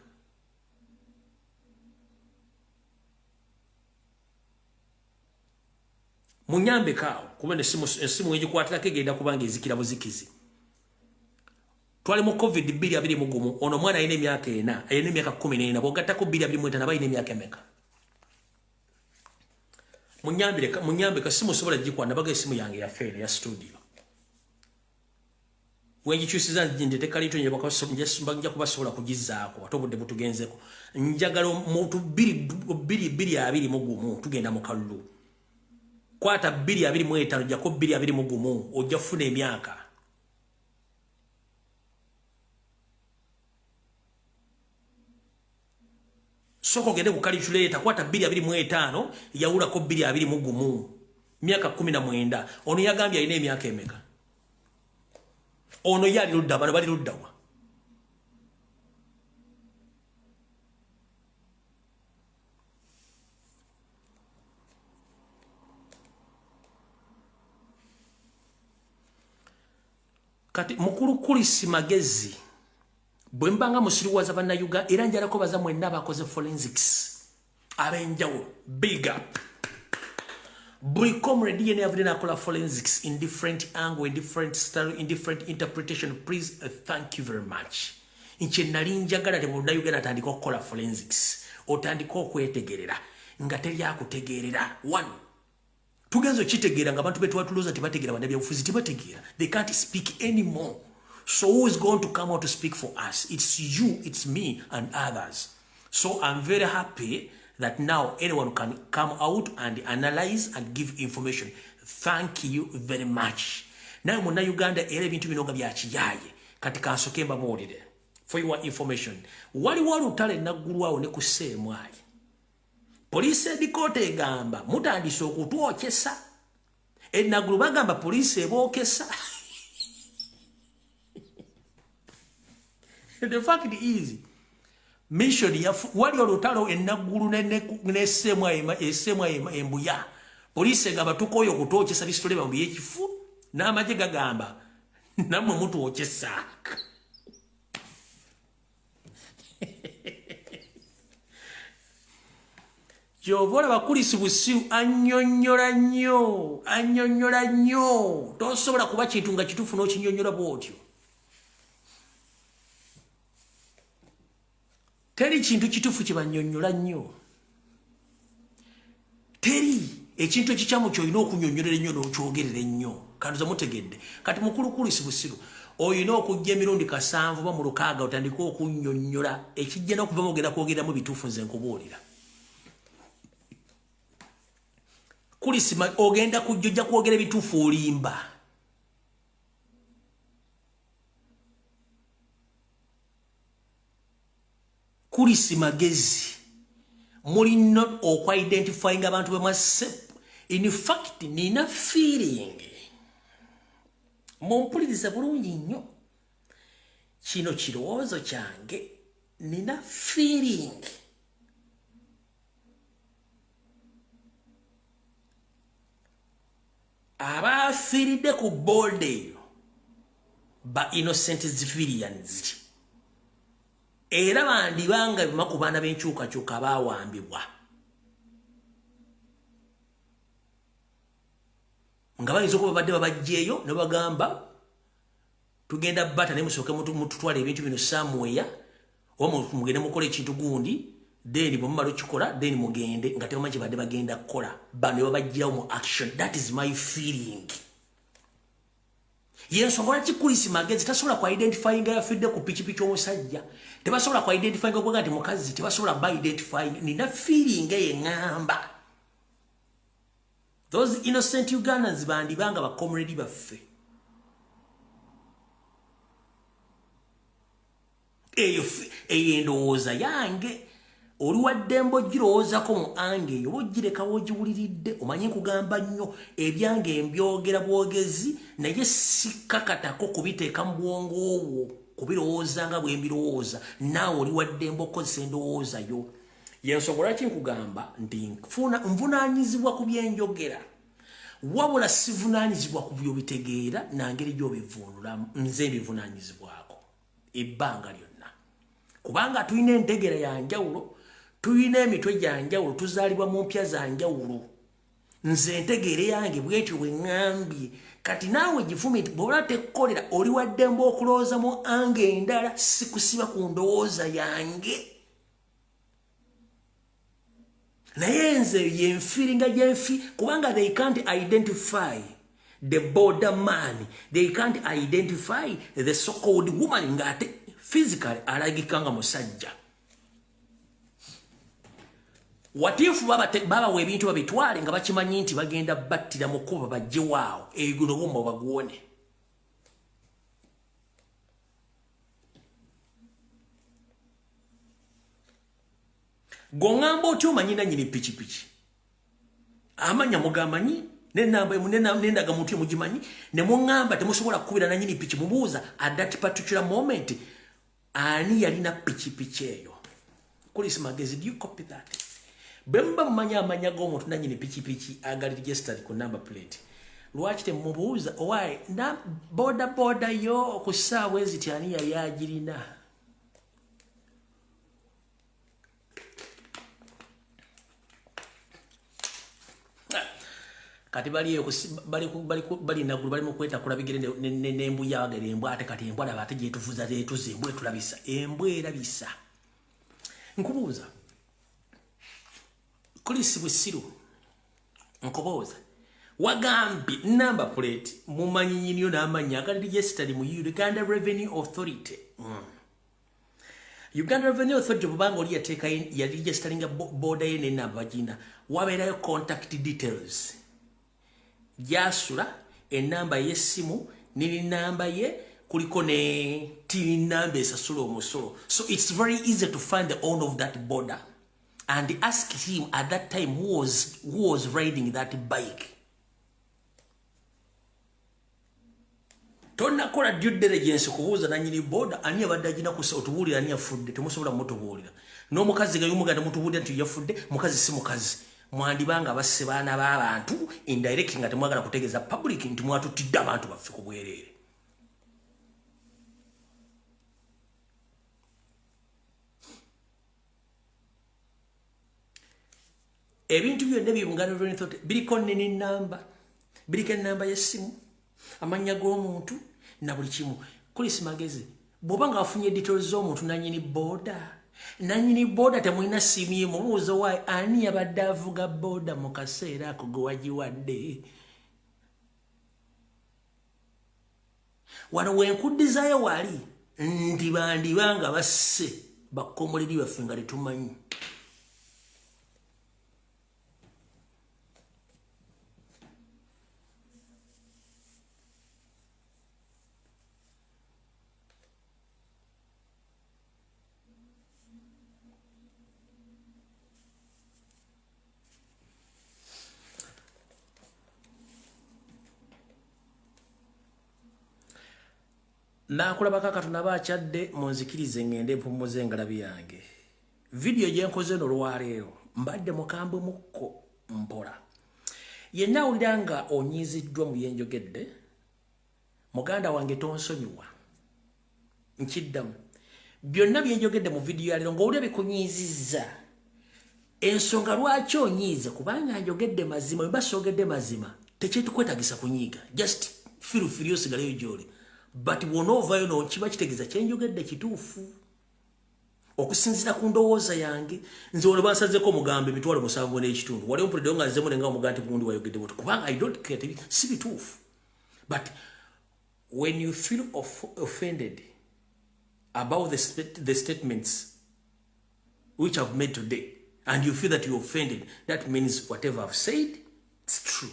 Munyambe kao kubende simu ejikwatira kegenda kubanga ezikira buzikizi. Twali mu COVID 2021 ono mwana ine myaka 4 ine myaka 14 bogatako 2025 aba ine myaka emeka. Munyambe ka simu sobola jikwana baga simu yange ya fere ya studio. Wengi chusiza njinde kalito nye bakasomja kubasobola kugizaako atobudde butugenzeko. Njagala omuntu 2 mugumu tugenda mu kalulu. Kwata 2 jako 2 mugumu ojja funa emyaka. Soko gende ku calculator kwata 2 yaula ko 2 mugumu myaka 19 ono yagambya ine emyaka emeka. Ono yali ludda bano bali luddawa. Kati mukuru Kurisi Magezi bwembanga musiriwaza bannayuga era njalako baza mwenna bakoze forensics abenjawulo big up. Buli comrade yene avudde nakola forensics in different angle, in different style, in different interpretation. Please, thank you very much. Inche nali njagala te munnayuga natandika okukola forensics otandika okwetegerera nga teri akutegerera. One, tugenzo kitegeera nga abantu betu watuloza tebategeera bannabyabufuzi tebategeera. They can't speak anymore. So who is going to come out to speak for us? It's you, it's me, and others. So I'm very happy that now anyone can come out and analyze and give information. Thank you very much. Now muna Uganda era ebintu bino nga bya kiyaye katika nsokemba molide. For your information, wali utale naggulwawo ne kuseemwayi. Police edikote egamba mutandise okutwokyesa. Enaggulu bagamba police ebookesa. The fact is, mission ya wali olutalo enaggulu nesemwa embuya. Police gamba tukoyo kutokyesa bisitole bambi ekifu n'amagye gagamba namwe mutwokyesa. Jovola bakulisi busiu annyonnyola nnyo. Tosobola kuba kintu nga kituufu n'okinyonnyola bw'otyo. Teri kintu kituufu kibannyonnyola nnyo. Teri ekintu ekikyamu ky'olina okunnyonnyolera ennyo n'okyogerera ennyo. Kanduza mutegedde. Kati mukulu kulisi busiru oyina okujja emirundi 7 ba mu 6 otandika okunnyonnyola ekijja n'okuva mu ogenda kwogereramu bituufu nze nkubuulira. Kulisi ogenda kujja kwogera bituufu olimba. Kurisi Magezi muli not identifying abantu bemwase. In fact nina feeling mumpuliriza bulungi nnyo kino kirowoozo kyange nina feeling abafiiridde ku board eyo ba innocent civilians era bandibanga bima ku baana b'enkyukakyuka baawambibwa nga bayinza okuba babadde babajjeeyo ne bagamba tugenda bata ne musooke mututwala ebintu bino somewhere oba mugende mukola ekintu gundi then bwemumala okikola then mugende nga tebamanyi badde bagenda kukola bano babajjirawo mu action. That is my feeling. Yensonga lwaki Chris Magezi tasobola ku identify nga yafidde ku pikipiki omusajja, tebasobola ku identify nga okuga nti mukazi, tebasobola ba identify. Nina feeling eyeŋŋamba those innocent Ugandans bandibanga ba comrade baffe. Eyo endowooza yange oliwadde mboggirowoozako mu ange eyo bogireka wogiwuliridde omanyi nkugamba nnyo ebyange mbyogera bwogezi naye sikkakatako kubiteeka mu bwongo obwo kubirowooza nga bwe mbirowooza naawe oliwadde mbokozesa endowooza yo. Yensonga lwaki nkugamba nti nvunaanyizibwa ku byenjogera wabula sivunaanyizibwa ku byobitegeera nangeri gy'obivuunulamu nze mbivunaanyizibwako ebbanga lyonna kubanga tulina entegera ya njawulo, tulina emitwe gya njawulo, tuzaalibwa mu mpya za njawulo. Nze entegere yange bwetyo bwe ŋŋambye kati naawe gifumi nti bw'oba tekkolera oli wadde mba okulowooza mu ange endala sikusiba ku ndowooza yange. Naye nze yenfiringa gyenfi kubanga they can't identify the border man, they can't identify the so-called woman ngate physically alagikanga musajja. What if baba webintu babitwale nga bakimanyi nti bagenda battira mukuba bajje waawo eguno gomba bagwone. Gongamba otyo manyi nanyini pichipichi amanya mugamanyi nendaga muntu mugimanyi ne mungamba temusobola kukubira nanyini pichi mubuuza at that particular moment ani yalina pichipichi eyo. Chris Magezi, do you copy that? Bemba mumanya amanya g'omuntu nanyini pichipichi agali registered ku number plate lwaki temubuuza why na boda yo ku ssaawa eziti ani yali agirina. Kati bali nagulu bali mukweta kulabigire n'embuya bagere embwa ate kati embwa laba ate gyetuvuza tetuze embwa etulabisa embwa erabisa. Nkubuuza Chris Busiru nkubuuza wagambye number plate mumanyi nyinyo n'amanya agali registered mu Uganda Revenue Authority. Uganda Revenue Authority bubanga oli yateeka ya registeringa border ye n'enamba bagina wabeerayo contact details jasula enamba y'essimu nini namba ye kuliko ne tin number esasula omusolo. So it's very easy to find the owner of that border and ask him at that time who was riding that bike. Tonna kola due diligence kubuuza nanyini border ani abadde agina kusa otubuulira ani yafudde temusobola mutubuulira n'omukazi gayumuganda mutubuulira nti yafudde mukazi si mukazi mwandibanga basse baana b'abantu indirect nga temwagala kutegeeza public nti mwatutidde abantu baffe ku bwereere. Ebintu byonna by'Uganda Revenue Authority biriko n'enamba, biriko enamba y'essimu, amanya g'omuntu na buli kimu. Chris Magezi bw'oba nga wafunye details z'omuntu nanyini boda temulina simu ye mubuuza wayi ani yabadde avuga boda mu kaseera ako gwe wagiwadde. Wano wenkuddizayo wali nti bandibanga basse bakkomoleri baffe nga tetumanyi. Nakulaba kakatuna bakyadde munzikirize ngende mpumuze engalabi yange. Video gye nkoze no lwaleero mbadde mukambwe mukko mpola. Yenna awulira nga onyiziddwa mu yenjogedde, muganda wange tonsonyiwa. Nkiddamu. Byonna byenjogedde mu video ya leero ng'owulira bikunyizizza. Ensonga lwaki onyiize kubanga njogedde mazima, bwe basogedde mazima, tekyetukwetagisa kunyiiga. Just feel free osigaleyo gy'oli. But wonoovayo no kiba kitegeeza kyenjogedde kituufu. Okusinzira ku ndowooza yange, nze wano bansazeko omugambo emitwalo 7 n'ekitundu. Wali ompuliddeyo nga nzemu nenga omugaa nti gundi wayogedde bwoti. Kubanga I don't care, si bituufu. But when you feel offended about the statements which I've made today, and you feel that you're offended, that means whatever I've said, it's true.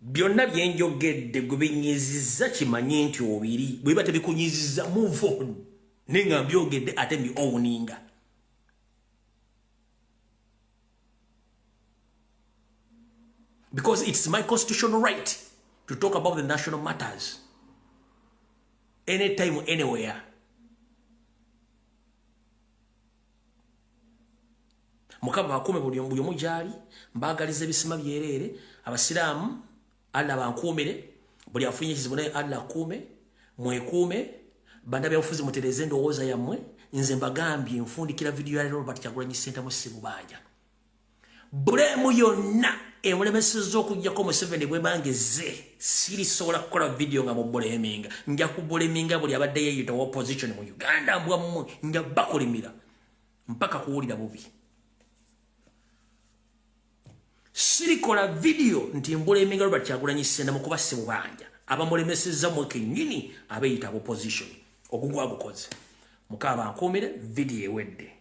Byonna byenjogedde gwe binyizizza kimanye nti obiri bwe bate bikunyizizza move on nenga mbyogedde ate mi owninga. Because it's my constitutional right to talk about the national matters anytime, anywhere. Mukama bakume buli omu gyali, mbagaliza ebisima byerere, abasiraamu Allah bankuumire, buli afunye ekizibu naye Allah akuume, mwekuume, banda byabufuzi mutereze endowooza yammwe, nze mbagambye nfundikira video ya leero Robert Kyagulanyi Ssentamu Ssemubanja. Bulemu yonna emulemesezza okuggyako Museveni bwe bangeze sirisobola kukola video nga mubuleminga. Nja kubuleminga buli abadde yeeyita opposition mu Uganda mbwammwe nja bakulimira mpaka kuwulira bubi. Sirikola video nti mbuleminga Robert Kyagulanyi Ssentamu kuba Ssemubanja abamulemesezza mu kennyini abeeyita opposition. Ogugwa gukoze. Mukaba nkuumire video ewedde.